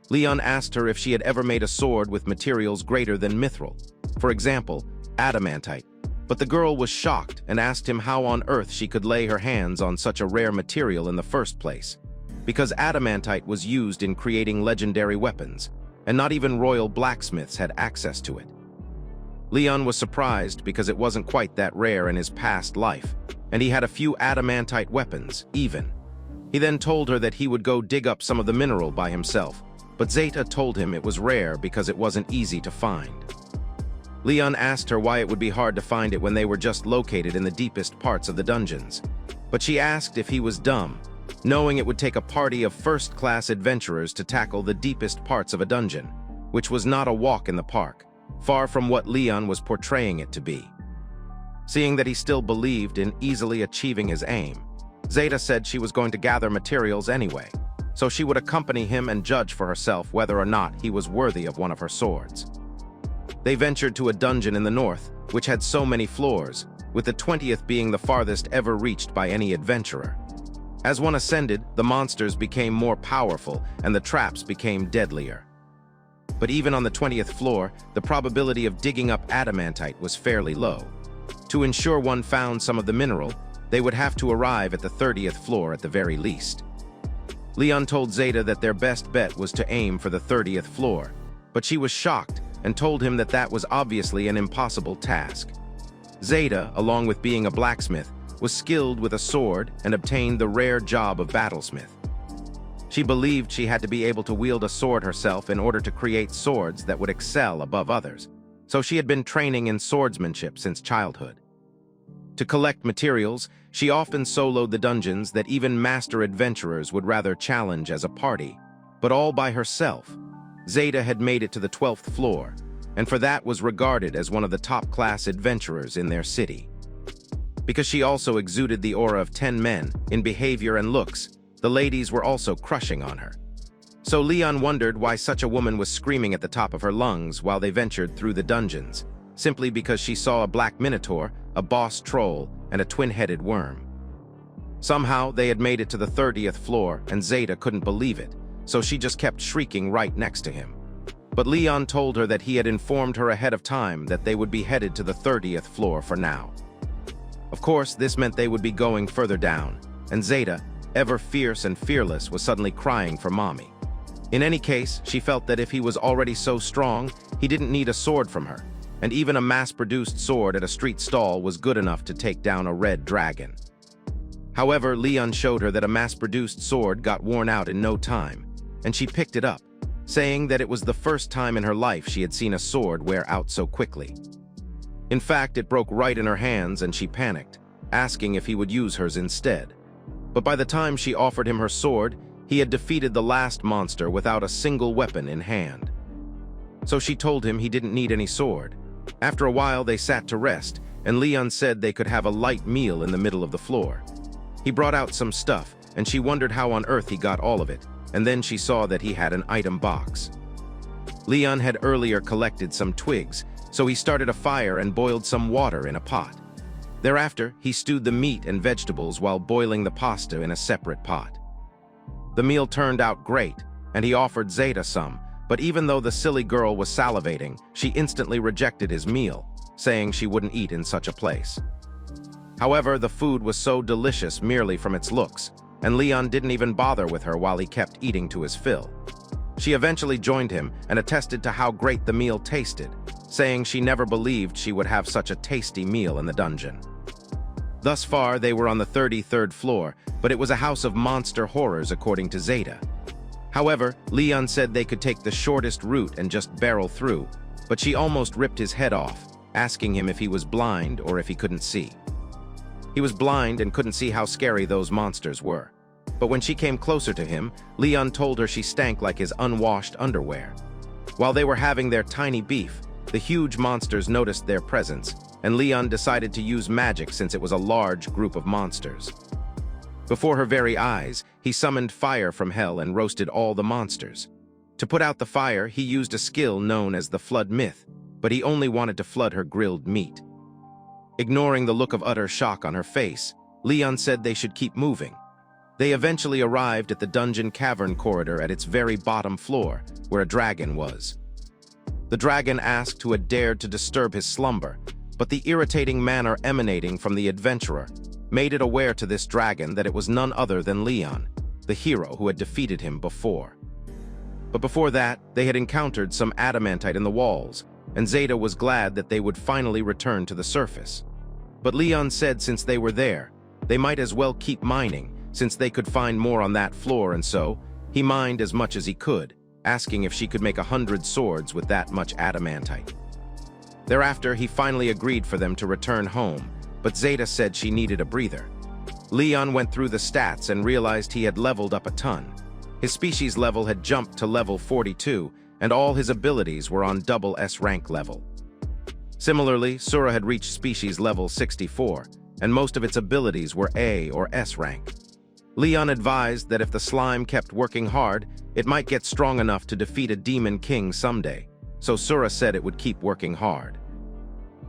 Leon asked her if she had ever made a sword with materials greater than mithril, for example, adamantite, but the girl was shocked and asked him how on earth she could lay her hands on such a rare material in the first place, because adamantite was used in creating legendary weapons, and not even royal blacksmiths had access to it. Leon was surprised because it wasn't quite that rare in his past life, and he had a few adamantite weapons, even. He then told her that he would go dig up some of the mineral by himself, but Zeta told him it was rare because it wasn't easy to find. Leon asked her why it would be hard to find it when they were just located in the deepest parts of the dungeons, but she asked if he was dumb, knowing it would take a party of first-class adventurers to tackle the deepest parts of a dungeon, which was not a walk in the park, far from what Leon was portraying it to be. Seeing that he still believed in easily achieving his aim, Zeta said she was going to gather materials anyway, so she would accompany him and judge for herself whether or not he was worthy of one of her swords. They ventured to a dungeon in the north, which had so many floors, with the 20th being the farthest ever reached by any adventurer. As one ascended, the monsters became more powerful and the traps became deadlier. But even on the 20th floor, the probability of digging up adamantite was fairly low. To ensure one found some of the mineral, they would have to arrive at the 30th floor at the very least. Leon told Zeta that their best bet was to aim for the 30th floor, but she was shocked and told him that that was obviously an impossible task. Zeta, along with being a blacksmith, was skilled with a sword and obtained the rare job of battlesmith. She believed she had to be able to wield a sword herself in order to create swords that would excel above others, so she had been training in swordsmanship since childhood. To collect materials, she often soloed the dungeons that even master adventurers would rather challenge as a party, but all by herself. Zeta had made it to the 12th floor, and for that was regarded as one of the top-class adventurers in their city. Because she also exuded the aura of 10 men in behavior and looks, the ladies were also crushing on her. So Leon wondered why such a woman was screaming at the top of her lungs while they ventured through the dungeons, simply because she saw a black minotaur, a boss troll, and a twin-headed worm. Somehow, they had made it to the 30th floor, and Zeta couldn't believe it, so she just kept shrieking right next to him. But Leon told her that he had informed her ahead of time that they would be headed to the 30th floor for now. Of course, this meant they would be going further down, and Zeta, ever fierce and fearless, was suddenly crying for mommy. In any case, she felt that if he was already so strong, he didn't need a sword from her, and even a mass-produced sword at a street stall was good enough to take down a red dragon. However, Leon showed her that a mass-produced sword got worn out in no time, and she picked it up, saying that it was the first time in her life she had seen a sword wear out so quickly. In fact, it broke right in her hands and she panicked, asking if he would use hers instead. But by the time she offered him her sword, he had defeated the last monster without a single weapon in hand. So she told him he didn't need any sword. After a while, they sat to rest, and Leon said they could have a light meal in the middle of the floor. He brought out some stuff, and she wondered how on earth he got all of it, and then she saw that he had an item box. Leon had earlier collected some twigs, so he started a fire and boiled some water in a pot. Thereafter, he stewed the meat and vegetables while boiling the pasta in a separate pot. The meal turned out great, and he offered Zeta some, but even though the silly girl was salivating, she instantly rejected his meal, saying she wouldn't eat in such a place. However, the food was so delicious merely from its looks, and Leon didn't even bother with her while he kept eating to his fill. She eventually joined him and attested to how great the meal tasted, saying she never believed she would have such a tasty meal in the dungeon. Thus far, they were on the 33rd floor, but it was a house of monster horrors according to Zeta. However, Leon said they could take the shortest route and just barrel through, but she almost ripped his head off, asking him if he was blind or if he couldn't see. He was blind and couldn't see how scary those monsters were. But when she came closer to him, Leon told her she stank like his unwashed underwear. While they were having their tiny beef, the huge monsters noticed their presence, and Leon decided to use magic since it was a large group of monsters. Before her very eyes, he summoned fire from hell and roasted all the monsters. To put out the fire, he used a skill known as the flood myth, but he only wanted to flood her grilled meat. Ignoring the look of utter shock on her face, Leon said they should keep moving. They eventually arrived at the dungeon cavern corridor at its very bottom floor, where a dragon was. The dragon asked who had dared to disturb his slumber, but the irritating manner emanating from the adventurer made it aware to this dragon that it was none other than Leon, the hero who had defeated him before. But before that, they had encountered some adamantite in the walls, and Zeta was glad that they would finally return to the surface. But Leon said since they were there, they might as well keep mining, since they could find more on that floor, and so he mined as much as he could, asking if she could make 100 swords with that much adamantite. Thereafter, he finally agreed for them to return home, but Zeta said she needed a breather. Leon went through the stats and realized he had leveled up a ton. His species level had jumped to level 42, and all his abilities were on double S rank level. Similarly, Sura had reached species level 64, and most of its abilities were A or S rank. Leon advised that if the slime kept working hard, it might get strong enough to defeat a demon king someday, so Sura said it would keep working hard.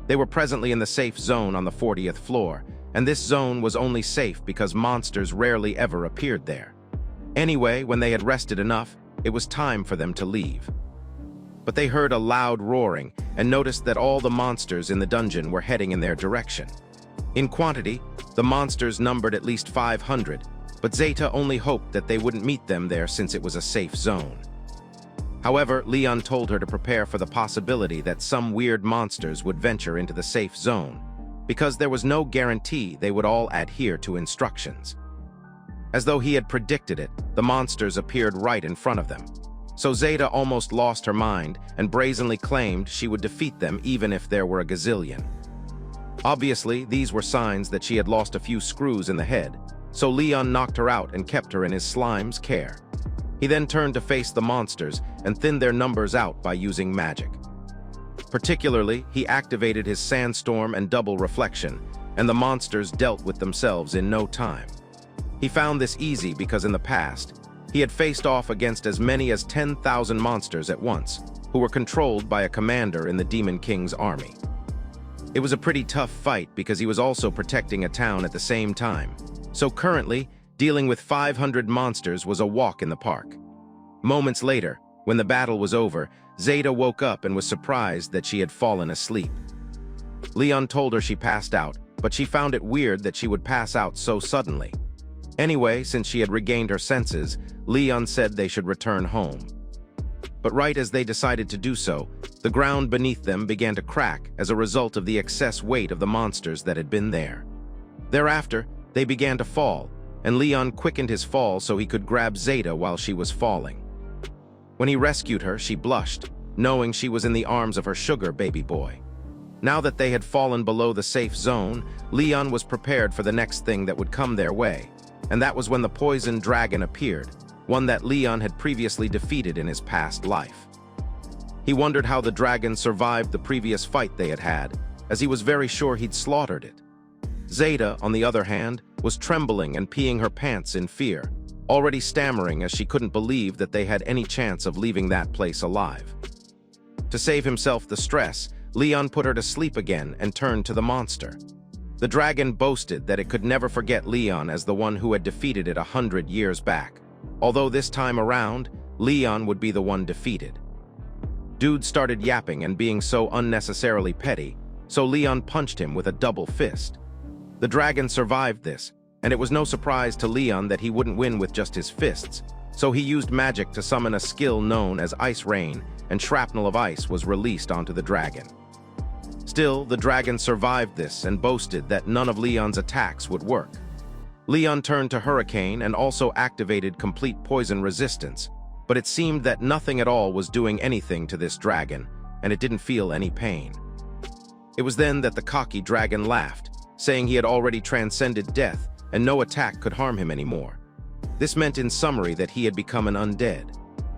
They were presently in the safe zone on the 40th floor, and this zone was only safe because monsters rarely ever appeared there. Anyway, when they had rested enough, it was time for them to leave. But they heard a loud roaring and noticed that all the monsters in the dungeon were heading in their direction. In quantity, the monsters numbered at least 500, but Zeta only hoped that they wouldn't meet them there since it was a safe zone. However, Leon told her to prepare for the possibility that some weird monsters would venture into the safe zone, because there was no guarantee they would all adhere to instructions. As though he had predicted it, the monsters appeared right in front of them. So Zeta almost lost her mind and brazenly claimed she would defeat them even if there were a gazillion. Obviously, these were signs that she had lost a few screws in the head, so Leon knocked her out and kept her in his slime's care. He then turned to face the monsters and thinned their numbers out by using magic. Particularly, he activated his sandstorm and double reflection, and the monsters dealt with themselves in no time. He found this easy because in the past, he had faced off against as many as 10,000 monsters at once, who were controlled by a commander in the Demon King's army. It was a pretty tough fight because he was also protecting a town at the same time, so currently, dealing with 500 monsters was a walk in the park. Moments later, when the battle was over, Zeta woke up and was surprised that she had fallen asleep. Leon told her she passed out, but she found it weird that she would pass out so suddenly. Anyway, since she had regained her senses, Leon said they should return home. But right as they decided to do so, the ground beneath them began to crack as a result of the excess weight of the monsters that had been there. Thereafter, they began to fall, and Leon quickened his fall so he could grab Zeta while she was falling. When he rescued her, she blushed, knowing she was in the arms of her sugar baby boy. Now that they had fallen below the safe zone, Leon was prepared for the next thing that would come their way, and that was when the poison dragon appeared, one that Leon had previously defeated in his past life. He wondered how the dragon survived the previous fight they had had, as he was very sure he'd slaughtered it. Zeta, on the other hand, was trembling and peeing her pants in fear, already stammering as she couldn't believe that they had any chance of leaving that place alive. To save himself the stress, Leon put her to sleep again and turned to the monster. The dragon boasted that it could never forget Leon as the one who had defeated it 100 years back, although this time around, Leon would be the one defeated. Dude started yapping and being so unnecessarily petty, so Leon punched him with a double fist. The dragon survived this, and it was no surprise to Leon that he wouldn't win with just his fists, so he used magic to summon a skill known as Ice Rain, and shrapnel of ice was released onto the dragon. Still, the dragon survived this and boasted that none of Leon's attacks would work. Leon turned to Hurricane and also activated complete poison resistance, but it seemed that nothing at all was doing anything to this dragon, and it didn't feel any pain. It was then that the cocky dragon laughed, saying he had already transcended death and no attack could harm him anymore. This meant in summary that he had become an undead.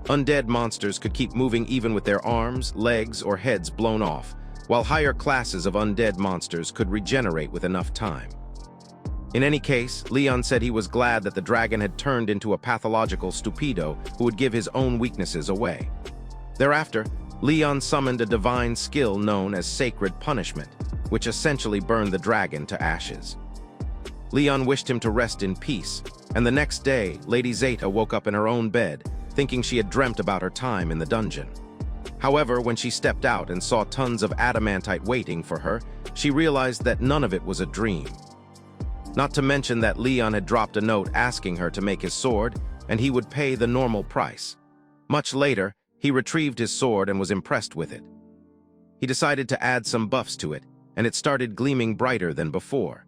Undead monsters could keep moving even with their arms, legs, or heads blown off, while higher classes of undead monsters could regenerate with enough time. In any case, Leon said he was glad that the dragon had turned into a pathological stupido who would give his own weaknesses away. Thereafter, Leon summoned a divine skill known as Sacred Punishment, which essentially burned the dragon to ashes. Leon wished him to rest in peace, and the next day, Lady Zeta woke up in her own bed, thinking she had dreamt about her time in the dungeon. However, when she stepped out and saw tons of adamantite waiting for her, she realized that none of it was a dream. Not to mention that Leon had dropped a note asking her to make his sword, and he would pay the normal price. Much later, he retrieved his sword and was impressed with it. He decided to add some buffs to it, and it started gleaming brighter than before.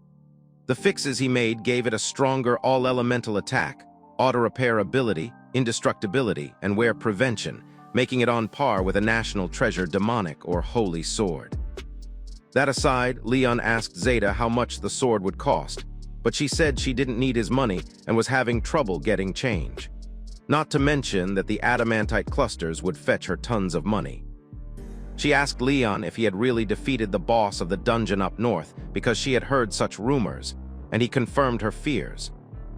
The fixes he made gave it a stronger all-elemental attack, auto-repair ability, indestructibility, and wear prevention, making it on par with a national treasure demonic or holy sword. That aside, Leon asked Zeta how much the sword would cost, but she said she didn't need his money and was having trouble getting change. Not to mention that the adamantite clusters would fetch her tons of money. She asked Leon if he had really defeated the boss of the dungeon up north because she had heard such rumors, and he confirmed her fears.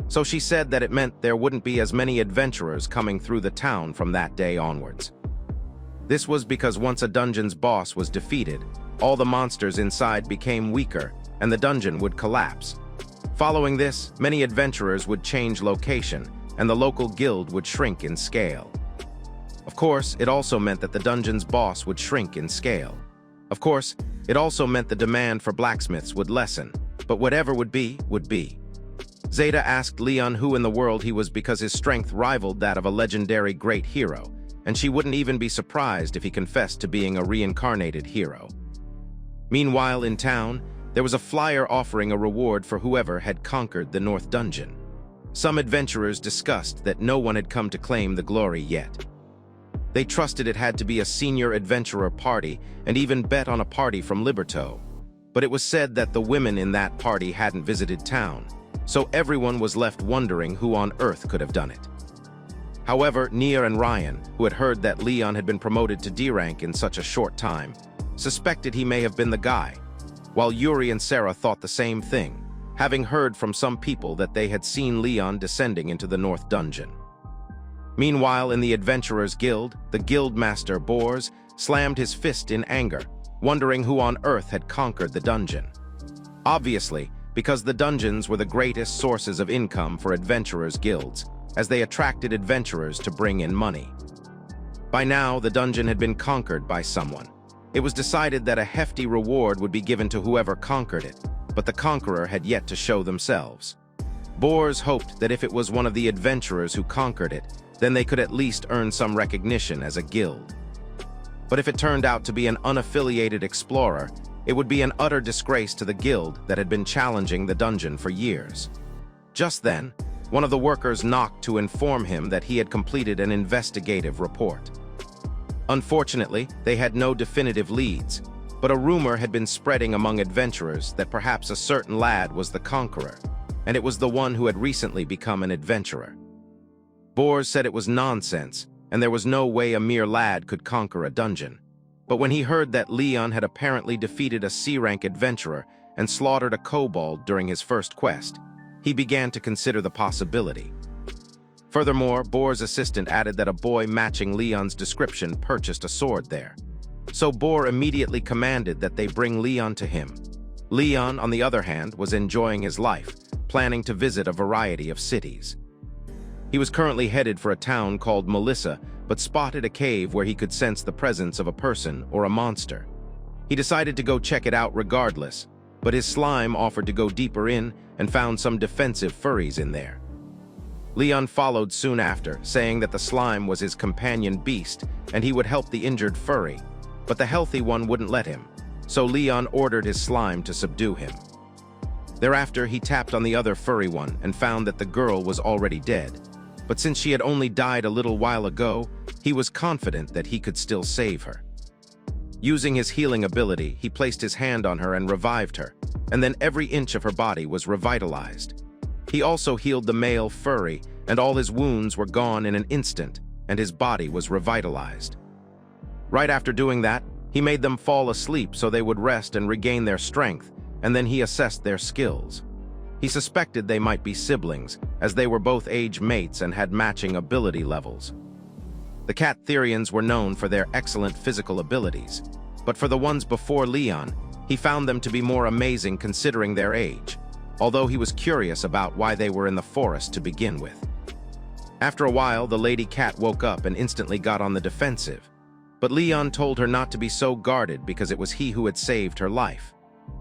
So she said that it meant there wouldn't be as many adventurers coming through the town from that day onwards. This was because once a dungeon's boss was defeated, all the monsters inside became weaker and the dungeon would collapse. Following this, many adventurers would change location and the local guild would shrink in scale. Of course, it also meant that the dungeon's boss would shrink in scale. Of course, it also meant the demand for blacksmiths would lessen, but whatever would be, would be. Zeta asked Leon who in the world he was because his strength rivaled that of a legendary great hero, and she wouldn't even be surprised if he confessed to being a reincarnated hero. Meanwhile, in town, there was a flyer offering a reward for whoever had conquered the North Dungeon. Some adventurers discussed that no one had come to claim the glory yet. They trusted it had to be a senior adventurer party and even bet on a party from Liberto. But it was said that the women in that party hadn't visited town, so everyone was left wondering who on earth could have done it. However, Nia and Ryan, who had heard that Leon had been promoted to D rank in such a short time, suspected he may have been the guy, while Yuri and Sarah thought the same thing, having heard from some people that they had seen Leon descending into the North Dungeon. Meanwhile, in the Adventurers Guild, the Guildmaster Bors slammed his fist in anger, wondering who on earth had conquered the dungeon. Obviously, because the dungeons were the greatest sources of income for adventurers' guilds, as they attracted adventurers to bring in money. By now, the dungeon had been conquered by someone. It was decided that a hefty reward would be given to whoever conquered it, but the conqueror had yet to show themselves. Bors hoped that if it was one of the adventurers who conquered it, then they could at least earn some recognition as a guild. But if it turned out to be an unaffiliated explorer, it would be an utter disgrace to the guild that had been challenging the dungeon for years. Just then, one of the workers knocked to inform him that he had completed an investigative report. Unfortunately, they had no definitive leads, but a rumor had been spreading among adventurers that perhaps a certain lad was the conqueror, and it was the one who had recently become an adventurer. Bors said it was nonsense, and there was no way a mere lad could conquer a dungeon. But when he heard that Leon had apparently defeated a C-rank adventurer and slaughtered a kobold during his first quest, he began to consider the possibility. Furthermore, Bor's assistant added that a boy matching Leon's description purchased a sword there. So Bor immediately commanded that they bring Leon to him. Leon, on the other hand, was enjoying his life, planning to visit a variety of cities. He was currently headed for a town called Melissa, but spotted a cave where he could sense the presence of a person or a monster. He decided to go check it out regardless, but his slime offered to go deeper in and found some defensive furries in there. Leon followed soon after, saying that the slime was his companion beast and he would help the injured furry, but the healthy one wouldn't let him, so Leon ordered his slime to subdue him. Thereafter, he tapped on the other furry one and found that the girl was already dead, but since she had only died a little while ago, he was confident that he could still save her. Using his healing ability, he placed his hand on her and revived her, and then every inch of her body was revitalized. He also healed the male furry, and all his wounds were gone in an instant, and his body was revitalized. Right after doing that, he made them fall asleep so they would rest and regain their strength, and then he assessed their skills. He suspected they might be siblings, as they were both age mates and had matching ability levels. The cat Therians were known for their excellent physical abilities, but for the ones before Leon, he found them to be more amazing considering their age, although he was curious about why they were in the forest to begin with. After a while, the lady cat woke up and instantly got on the defensive, but Leon told her not to be so guarded because it was he who had saved her life.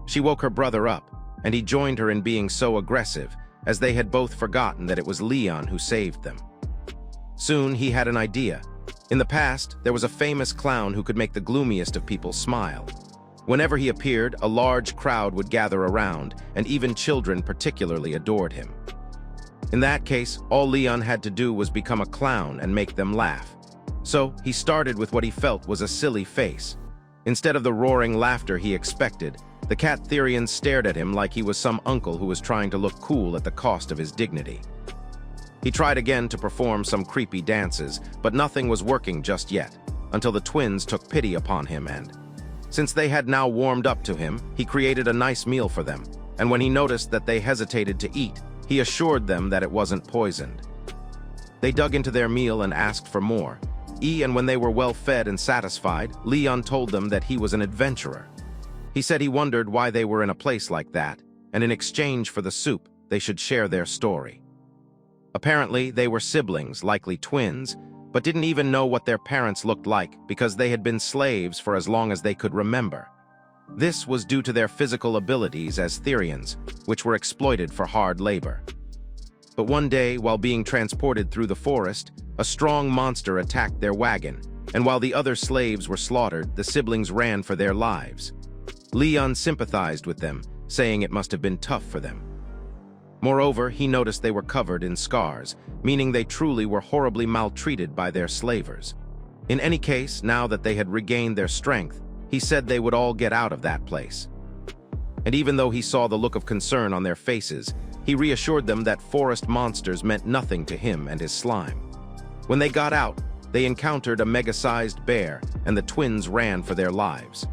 She woke her brother up, and he joined her in being so aggressive, as they had both forgotten that it was Leon who saved them. Soon he had an idea. In the past, there was a famous clown who could make the gloomiest of people smile. Whenever he appeared, a large crowd would gather around, and even children particularly adored him. In that case, all Leon had to do was become a clown and make them laugh. So, he started with what he felt was a silly face. Instead of the roaring laughter he expected, the cat Therians stared at him like he was some uncle who was trying to look cool at the cost of his dignity. He tried again to perform some creepy dances, but nothing was working just yet, until the twins took pity upon him and, since they had now warmed up to him, he created a nice meal for them, and when he noticed that they hesitated to eat, he assured them that it wasn't poisoned. They dug into their meal and asked for more, and when they were well fed and satisfied, Leon told them that he was an adventurer. He said he wondered why they were in a place like that, and in exchange for the soup, they should share their story. Apparently, they were siblings, likely twins, but didn't even know what their parents looked like because they had been slaves for as long as they could remember. This was due to their physical abilities as Therians, which were exploited for hard labor. But one day, while being transported through the forest, a strong monster attacked their wagon, and while the other slaves were slaughtered, the siblings ran for their lives. Leon sympathized with them, saying it must have been tough for them. Moreover, he noticed they were covered in scars, meaning they truly were horribly maltreated by their slavers. In any case, now that they had regained their strength, he said they would all get out of that place. And even though he saw the look of concern on their faces, he reassured them that forest monsters meant nothing to him and his slime. When they got out, they encountered a mega-sized bear, and the twins ran for their lives.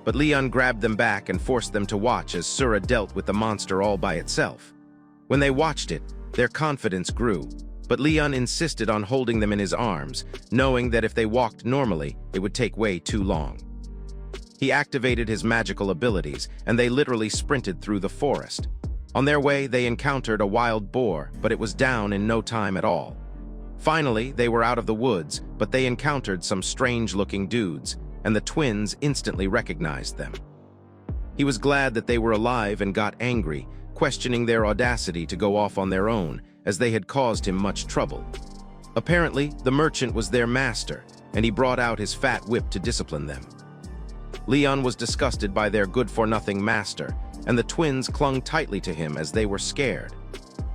But Leon grabbed them back and forced them to watch as Sura dealt with the monster all by itself. When they watched it, their confidence grew, but Leon insisted on holding them in his arms, knowing that if they walked normally, it would take way too long. He activated his magical abilities, and they literally sprinted through the forest. On their way, they encountered a wild boar, but it was down in no time at all. Finally, they were out of the woods, but they encountered some strange-looking dudes, and the twins instantly recognized them. He was glad that they were alive and got angry, questioning their audacity to go off on their own, as they had caused him much trouble. Apparently, the merchant was their master, and he brought out his fat whip to discipline them. Leon was disgusted by their good-for-nothing master, and the twins clung tightly to him as they were scared.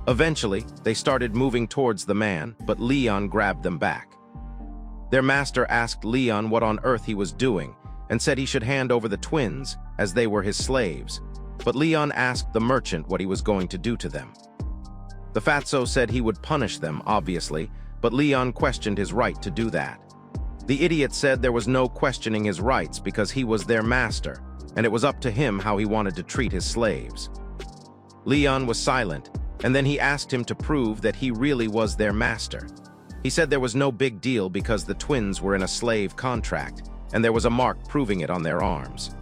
Eventually, they started moving towards the man, but Leon grabbed them back. Their master asked Leon what on earth he was doing, and said he should hand over the twins, as they were his slaves. But Leon asked the merchant what he was going to do to them. The fatso said he would punish them, obviously, but Leon questioned his right to do that. The idiot said there was no questioning his rights because he was their master, and it was up to him how he wanted to treat his slaves. Leon was silent, and then he asked him to prove that he really was their master. He said there was no big deal because the twins were in a slave contract, and there was a mark proving it on their arms.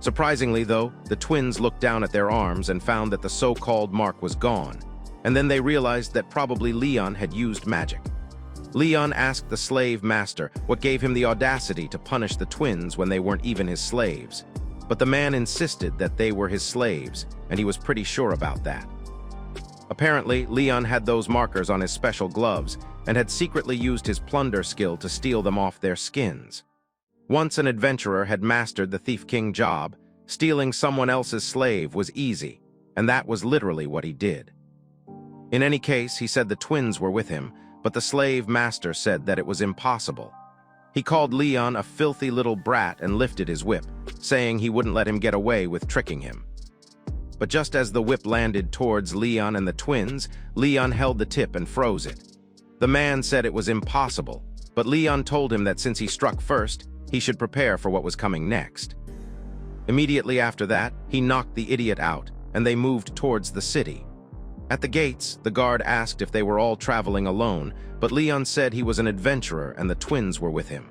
Surprisingly, though, the twins looked down at their arms and found that the so-called mark was gone, and then they realized that probably Leon had used magic. Leon asked the slave master what gave him the audacity to punish the twins when they weren't even his slaves. but the man insisted that they were his slaves, and he was pretty sure about that. Apparently, Leon had those markers on his special gloves and had secretly used his plunder skill to steal them off their skins. Once an adventurer had mastered the Thief King job, stealing someone else's slave was easy, and that was literally what he did. In any case, he said the twins were with him, but the slave master said that it was impossible. He called Leon a filthy little brat and lifted his whip, saying he wouldn't let him get away with tricking him. But just as the whip landed towards Leon and the twins, Leon held the tip and froze it. The man said it was impossible, but Leon told him that since he struck first, he should prepare for what was coming next. Immediately after that, he knocked the idiot out, and they moved towards the city. At the gates, the guard asked if they were all traveling alone, but Leon said he was an adventurer and the twins were with him.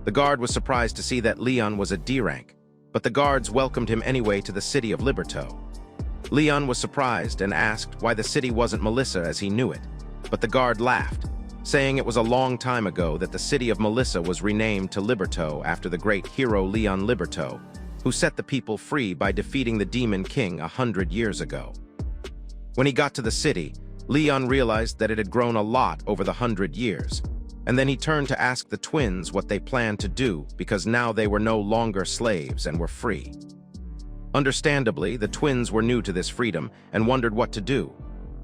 The guard was surprised to see that Leon was a D rank, but the guards welcomed him anyway to the city of Liberto. Leon was surprised and asked why the city wasn't Melissa as he knew it, but the guard laughed, saying it was a long time ago that the city of Melissa was renamed to Liberto after the great hero Leon Liberto, who set the people free by defeating the Demon King 100 years ago. When he got to the city, Leon realized that it had grown a lot over the 100 years, and then he turned to ask the twins what they planned to do because now they were no longer slaves and were free. Understandably, the twins were new to this freedom and wondered what to do.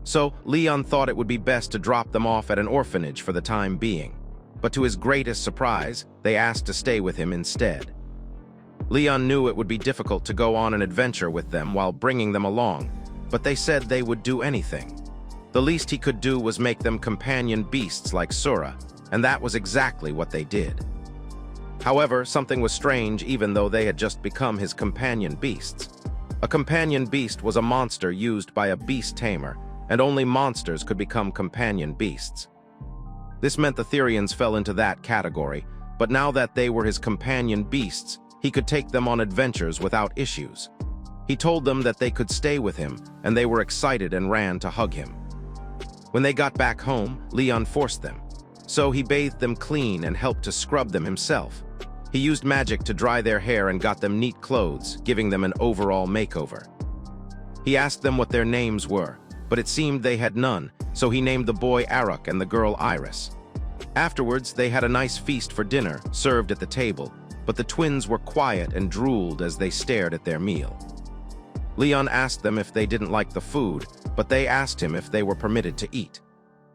So Leon thought it would be best to drop them off at an orphanage for the time being, but to his greatest surprise, they asked to stay with him instead. Leon knew it would be difficult to go on an adventure with them while bringing them along, but they said they would do anything. The least he could do was make them companion beasts like Sura, and that was exactly what they did. However, something was strange even though they had just become his companion beasts. A companion beast was a monster used by a beast tamer, and only monsters could become companion beasts. This meant the Therians fell into that category, but now that they were his companion beasts, he could take them on adventures without issues. He told them that they could stay with him, and they were excited and ran to hug him. When they got back home, Leon forced them. So he bathed them clean and helped to scrub them himself. He used magic to dry their hair and got them neat clothes, giving them an overall makeover. He asked them what their names were, but it seemed they had none, so he named the boy Aruk and the girl Iris. Afterwards, they had a nice feast for dinner, served at the table, but the twins were quiet and drooled as they stared at their meal. Leon asked them if they didn't like the food, but they asked him if they were permitted to eat.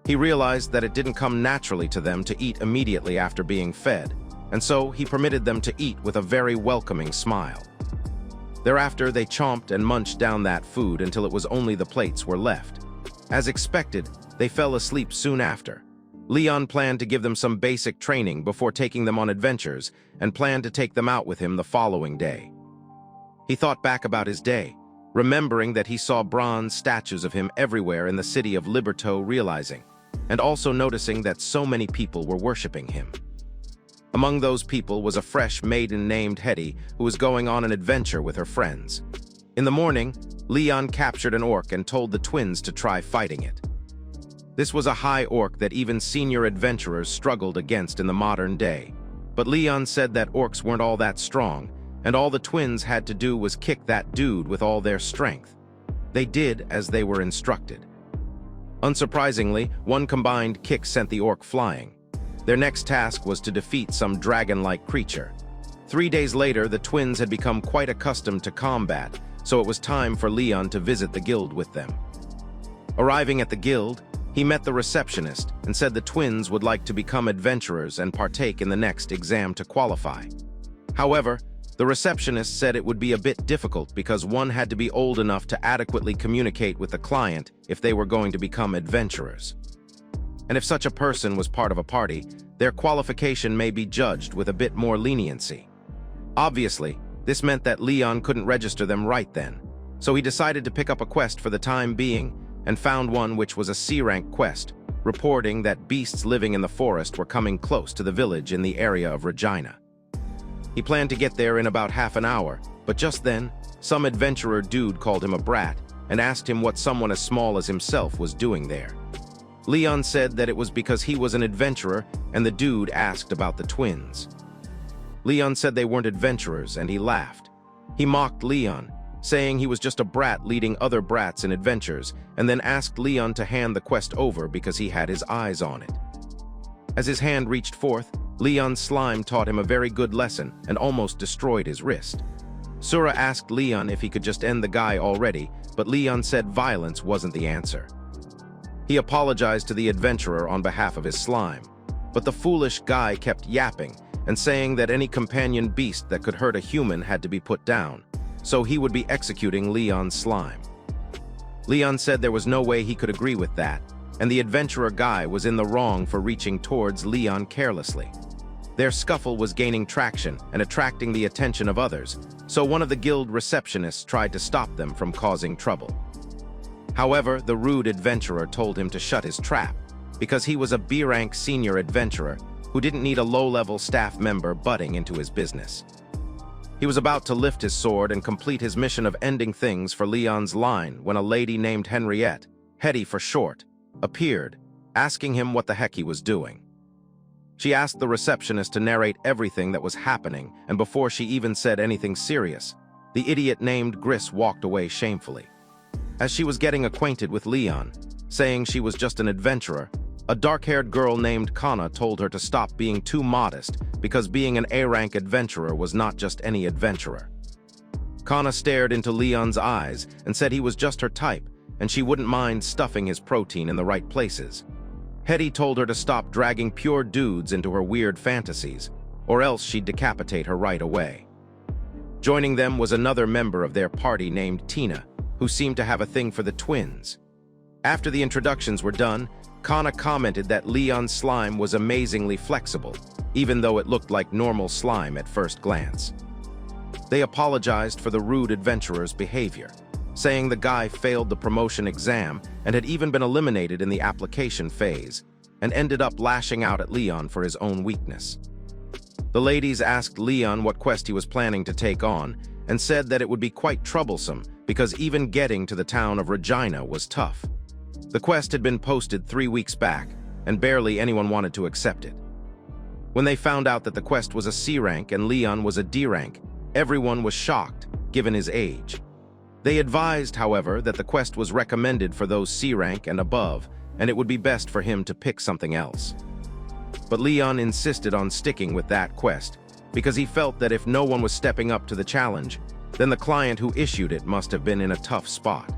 He realized that it didn't come naturally to them to eat immediately after being fed, and so he permitted them to eat with a very welcoming smile. Thereafter, they chomped and munched down that food until it was only the plates were left. As expected, they fell asleep soon after. Leon planned to give them some basic training before taking them on adventures and planned to take them out with him the following day. He thought back about his day, remembering that he saw bronze statues of him everywhere in the city of Liberto, realizing, and also noticing that so many people were worshipping him. Among those people was a fresh maiden named Hetty who was going on an adventure with her friends. In the morning, Leon captured an orc and told the twins to try fighting it. This was a high orc that even senior adventurers struggled against in the modern day, but Leon said that orcs weren't all that strong, and all the twins had to do was kick that dude with all their strength. They did as they were instructed. Unsurprisingly, one combined kick sent the orc flying. Their next task was to defeat some dragon-like creature. 3 days later, the twins had become quite accustomed to combat, so it was time for Leon to visit the guild with them. Arriving at the guild, he met the receptionist and said the twins would like to become adventurers and partake in the next exam to qualify. However, the receptionist said it would be a bit difficult because one had to be old enough to adequately communicate with the client if they were going to become adventurers. And if such a person was part of a party, their qualification may be judged with a bit more leniency. Obviously, this meant that Leon couldn't register them right then, so he decided to pick up a quest for the time being and found one which was a C-rank quest, reporting that beasts living in the forest were coming close to the village in the area of Regina. He planned to get there in about half an hour, but just then, some adventurer dude called him a brat and asked him what someone as small as himself was doing there. Leon said that it was because he was an adventurer, and the dude asked about the twins. Leon said they weren't adventurers, and he laughed. He mocked Leon, saying he was just a brat leading other brats in adventures, and then asked Leon to hand the quest over because he had his eyes on it. As his hand reached forth, Leon's slime taught him a very good lesson and almost destroyed his wrist. Sura asked Leon if he could just end the guy already, but Leon said violence wasn't the answer. He apologized to the adventurer on behalf of his slime, but the foolish guy kept yapping and saying that any companion beast that could hurt a human had to be put down, so he would be executing Leon's slime. Leon said there was no way he could agree with that, and the adventurer guy was in the wrong for reaching towards Leon carelessly. Their scuffle was gaining traction and attracting the attention of others, so one of the guild receptionists tried to stop them from causing trouble. However, the rude adventurer told him to shut his trap, because he was a B-rank senior adventurer who didn't need a low-level staff member butting into his business. He was about to lift his sword and complete his mission of ending things for Leon's line when a lady named Henriette, Hetty for short, appeared, asking him what the heck he was doing. She asked the receptionist to narrate everything that was happening, and before she even said anything serious, the idiot named Gris walked away shamefully. As she was getting acquainted with Leon, saying she was just an adventurer, a dark-haired girl named Kana told her to stop being too modest because being an A-rank adventurer was not just any adventurer. Kana stared into Leon's eyes and said he was just her type, and she wouldn't mind stuffing his protein in the right places. Hetty told her to stop dragging pure dudes into her weird fantasies, or else she'd decapitate her right away. Joining them was another member of their party named Tina, who seemed to have a thing for the twins. After the introductions were done, Kana commented that Leon's slime was amazingly flexible, even though it looked like normal slime at first glance. They apologized for the rude adventurer's behavior, saying the guy failed the promotion exam and had even been eliminated in the application phase, and ended up lashing out at Leon for his own weakness. The ladies asked Leon what quest he was planning to take on, and said that it would be quite troublesome because even getting to the town of Regina was tough. The quest had been posted 3 weeks back, and barely anyone wanted to accept it. When they found out that the quest was a C rank and Leon was a D rank, everyone was shocked, given his age. They advised, however, that the quest was recommended for those C rank and above, and it would be best for him to pick something else. But Leon insisted on sticking with that quest, because he felt that if no one was stepping up to the challenge, then the client who issued it must have been in a tough spot.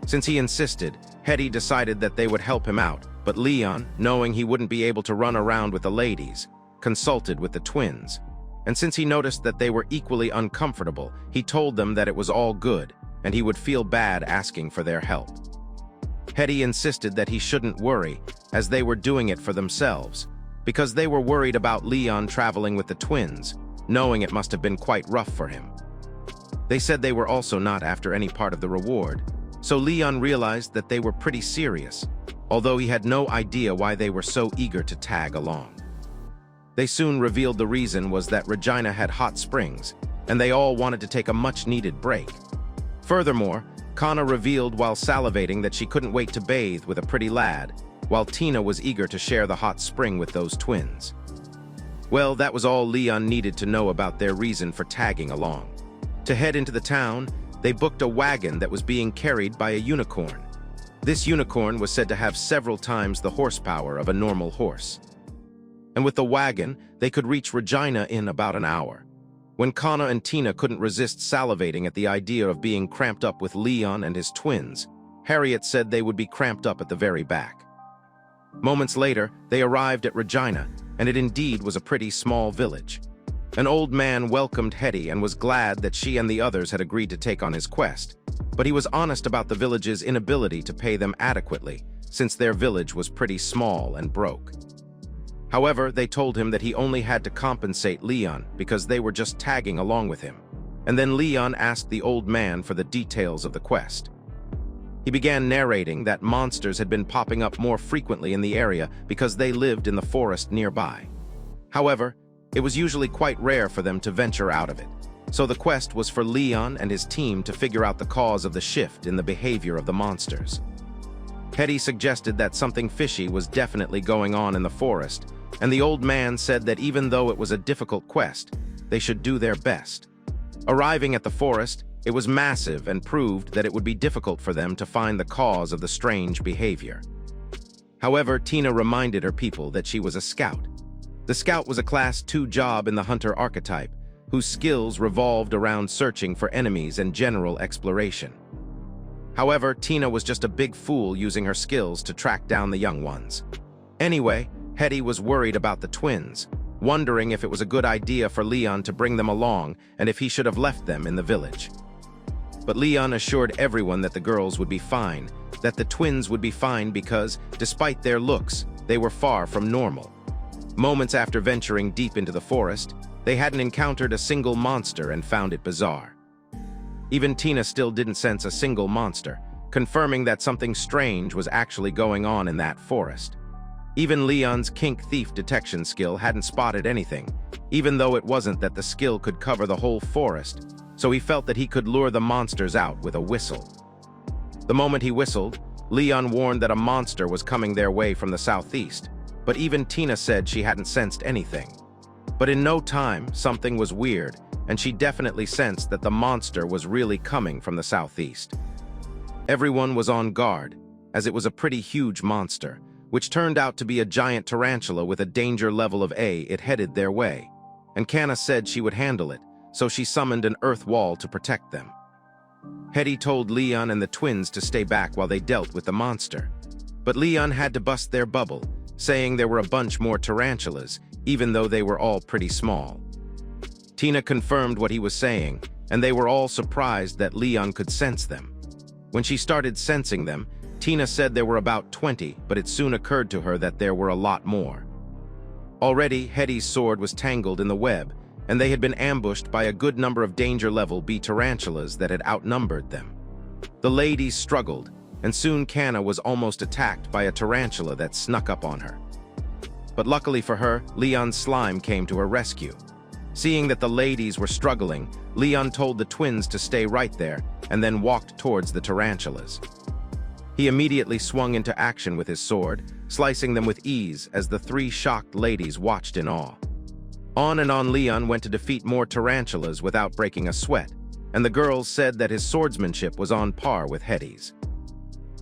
Since he insisted, Hetty decided that they would help him out, but Leon, knowing he wouldn't be able to run around with the ladies, consulted with the twins. And since he noticed that they were equally uncomfortable, he told them that it was all good, and he would feel bad asking for their help. Hetty insisted that he shouldn't worry, as they were doing it for themselves, because they were worried about Leon traveling with the twins, knowing it must have been quite rough for him. They said they were also not after any part of the reward, so Leon realized that they were pretty serious, although he had no idea why they were so eager to tag along. They soon revealed the reason was that Regina had hot springs, and they all wanted to take a much-needed break. Furthermore, Kana revealed while salivating that she couldn't wait to bathe with a pretty lad, while Tina was eager to share the hot spring with those twins. Well, that was all Leon needed to know about their reason for tagging along. To head into the town, they booked a wagon that was being carried by a unicorn. This unicorn was said to have several times the horsepower of a normal horse. And with the wagon, they could reach Regina in about an hour. When Kana and Tina couldn't resist salivating at the idea of being cramped up with Leon and his twins, Harriet said they would be cramped up at the very back. Moments later, they arrived at Regina, and it indeed was a pretty small village. An old man welcomed Hetty and was glad that she and the others had agreed to take on his quest, but he was honest about the village's inability to pay them adequately, since their village was pretty small and broke. However, they told him that he only had to compensate Leon because they were just tagging along with him, and then Leon asked the old man for the details of the quest. He began narrating that monsters had been popping up more frequently in the area because they lived in the forest nearby. However, it was usually quite rare for them to venture out of it, so the quest was for Leon and his team to figure out the cause of the shift in the behavior of the monsters. Hetty suggested that something fishy was definitely going on in the forest, and the old man said that even though it was a difficult quest, they should do their best. Arriving at the forest, it was massive and proved that it would be difficult for them to find the cause of the strange behavior. However, Tina reminded her people that she was a scout. The scout was a Class 2 job in the hunter archetype, whose skills revolved around searching for enemies and general exploration. However, Tina was just a big fool using her skills to track down the young ones. Anyway, Hetty was worried about the twins, wondering if it was a good idea for Leon to bring them along and if he should have left them in the village. But Leon assured everyone that the girls would be fine, that the twins would be fine because, despite their looks, they were far from normal. Moments after venturing deep into the forest, they hadn't encountered a single monster and found it bizarre. Even Tina still didn't sense a single monster, confirming that something strange was actually going on in that forest. Even Leon's kink thief detection skill hadn't spotted anything, even though it wasn't that the skill could cover the whole forest, so he felt that he could lure the monsters out with a whistle. The moment he whistled, Leon warned that a monster was coming their way from the southeast, but even Tina said she hadn't sensed anything. But in no time, something was weird, and she definitely sensed that the monster was really coming from the southeast. Everyone was on guard, as it was a pretty huge monster, which turned out to be a giant tarantula with a danger level of A. It headed their way, and Kanna said she would handle it, so she summoned an earth wall to protect them. Hetty told Leon and the twins to stay back while they dealt with the monster, but Leon had to bust their bubble, saying there were a bunch more tarantulas, even though they were all pretty small. Tina confirmed what he was saying, and they were all surprised that Leon could sense them. When she started sensing them, Tina said there were about 20, but it soon occurred to her that there were a lot more. Already, Hetty's sword was tangled in the web, and they had been ambushed by a good number of danger-level B tarantulas that had outnumbered them. The ladies struggled, and soon Kanna was almost attacked by a tarantula that snuck up on her. But luckily for her, Leon's slime came to her rescue. Seeing that the ladies were struggling, Leon told the twins to stay right there and then walked towards the tarantulas. He immediately swung into action with his sword, slicing them with ease as the three shocked ladies watched in awe. On and on Leon went to defeat more tarantulas without breaking a sweat, and the girls said that his swordsmanship was on par with Hetty's.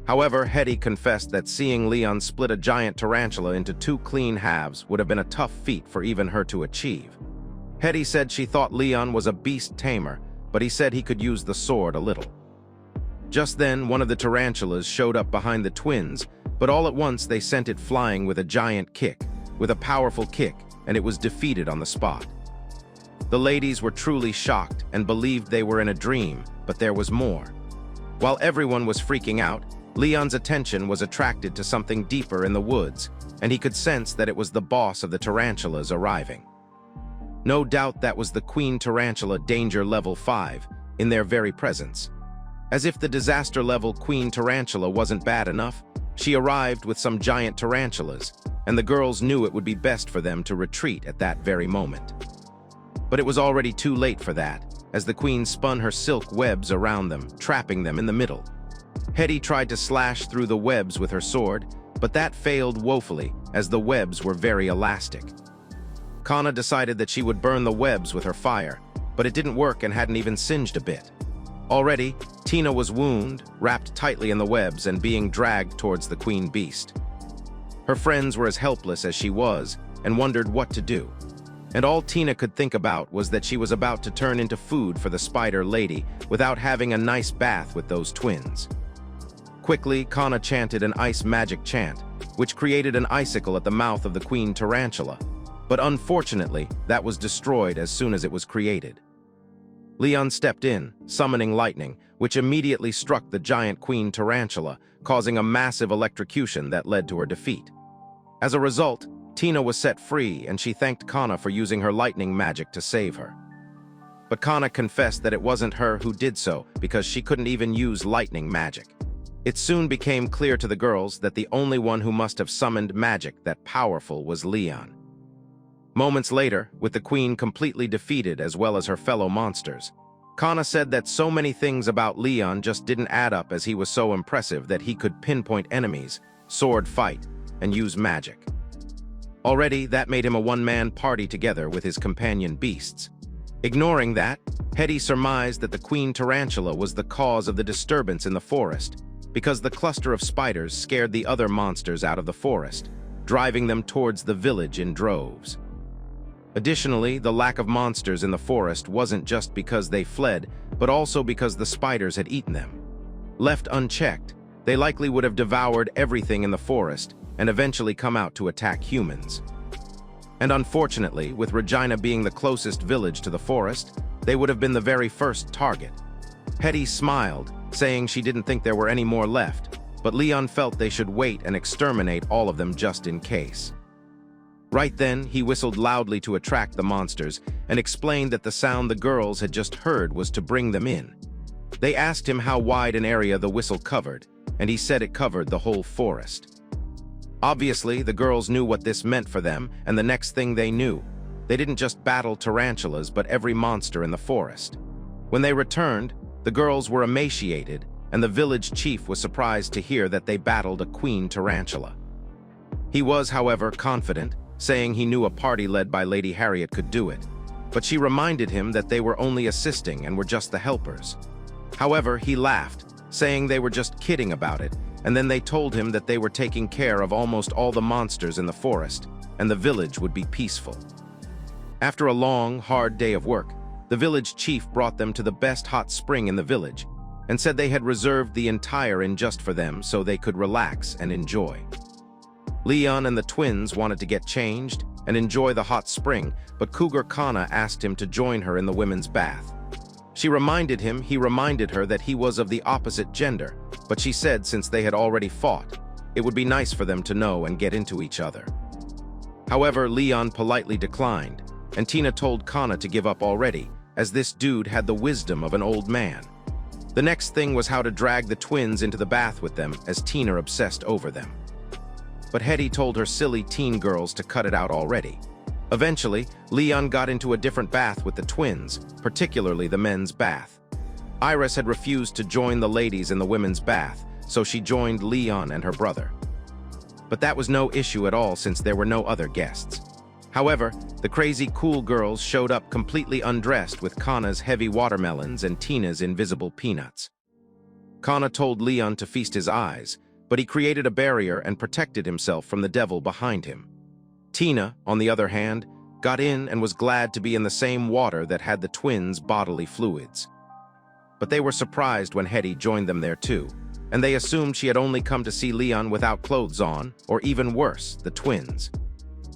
However, Hetty confessed that seeing Leon split a giant tarantula into 2 clean halves would have been a tough feat for even her to achieve. Hetty said she thought Leon was a beast tamer, but he said he could use the sword a little. Just then, one of the tarantulas showed up behind the twins, but all at once they sent it flying with a giant kick, with a powerful kick, and it was defeated on the spot. The ladies were truly shocked and believed they were in a dream, but there was more. While everyone was freaking out, Leon's attention was attracted to something deeper in the woods, and he could sense that it was the boss of the tarantulas arriving. No doubt that was the Queen Tarantula Danger Level 5, in their very presence. As if the disaster level Queen Tarantula wasn't bad enough, she arrived with some giant tarantulas, and the girls knew it would be best for them to retreat at that very moment. But it was already too late for that, as the Queen spun her silk webs around them, trapping them in the middle. Hetty tried to slash through the webs with her sword, but that failed woefully, as the webs were very elastic. Kanna decided that she would burn the webs with her fire, but it didn't work and hadn't even singed a bit. Already, Tina was wounded, wrapped tightly in the webs and being dragged towards the queen beast. Her friends were as helpless as she was and wondered what to do. And all Tina could think about was that she was about to turn into food for the spider lady without having a nice bath with those twins. Quickly, Kanna chanted an ice magic chant, which created an icicle at the mouth of the queen tarantula. But unfortunately, that was destroyed as soon as it was created. Leon stepped in, summoning lightning, which immediately struck the giant queen tarantula, causing a massive electrocution that led to her defeat. As a result, Tina was set free and she thanked Kanna for using her lightning magic to save her. But Kanna confessed that it wasn't her who did so because she couldn't even use lightning magic. It soon became clear to the girls that the only one who must have summoned magic that powerful was Leon. Moments later, with the queen completely defeated as well as her fellow monsters, Kanna said that so many things about Leon just didn't add up as he was so impressive that he could pinpoint enemies, sword fight, and use magic. Already, that made him a one-man party together with his companion beasts. Ignoring that, Hetty surmised that the queen tarantula was the cause of the disturbance in the forest, because the cluster of spiders scared the other monsters out of the forest, driving them towards the village in droves. Additionally, the lack of monsters in the forest wasn't just because they fled, but also because the spiders had eaten them. Left unchecked, they likely would have devoured everything in the forest and eventually come out to attack humans. And unfortunately, with Regina being the closest village to the forest, they would have been the very first target. Hetty smiled, saying she didn't think there were any more left, but Leon felt they should wait and exterminate all of them just in case. Right then, he whistled loudly to attract the monsters and explained that the sound the girls had just heard was to bring them in. They asked him how wide an area the whistle covered, and he said it covered the whole forest. Obviously, the girls knew what this meant for them, and the next thing they knew, they didn't just battle tarantulas but every monster in the forest. When they returned, the girls were emaciated, and the village chief was surprised to hear that they battled a queen tarantula. He was, however, confident, saying he knew a party led by Lady Harriet could do it, but she reminded him that they were only assisting and were just the helpers. However, he laughed, saying they were just kidding about it, and then they told him that they were taking care of almost all the monsters in the forest, and the village would be peaceful. After a long, hard day of work, the village chief brought them to the best hot spring in the village, and said they had reserved the entire inn just for them so they could relax and enjoy. Leon and the twins wanted to get changed and enjoy the hot spring, but Cougar Kana asked him to join her in the women's bath. He reminded her that he was of the opposite gender, but she said since they had already fought, it would be nice for them to know and get into each other. However, Leon politely declined, and Tina told Kana to give up already, as this dude had the wisdom of an old man. The next thing was how to drag the twins into the bath with them, as Tina obsessed over them. But Hetty told her silly teen girls to cut it out already. Eventually, Leon got into a different bath with the twins, particularly the men's bath. Iris had refused to join the ladies in the women's bath, so she joined Leon and her brother. But that was no issue at all since there were no other guests. However, the crazy cool girls showed up completely undressed with Kana's heavy watermelons and Tina's invisible peanuts. Kana told Leon to feast his eyes, but he created a barrier and protected himself from the devil behind him. Tina, on the other hand, got in and was glad to be in the same water that had the twins' bodily fluids. But they were surprised when Hetty joined them there too, and they assumed she had only come to see Leon without clothes on, or even worse, the twins.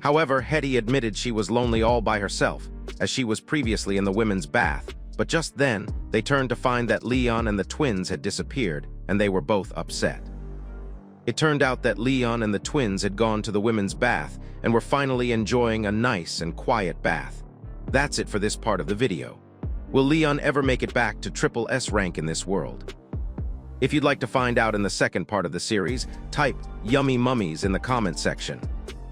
However, Hetty admitted she was lonely all by herself, as she was previously in the women's bath, but just then, they turned to find that Leon and the twins had disappeared, and they were both upset. It turned out that Leon and the twins had gone to the women's bath and were finally enjoying a nice and quiet bath. That's it for this part of the video. Will Leon ever make it back to triple S rank in this world? If you'd like to find out in the second part of the series, type "Yummy Mummies" in the comment section.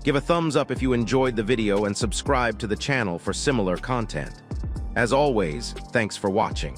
Give a thumbs up if you enjoyed the video and subscribe to the channel for similar content. As always, thanks for watching.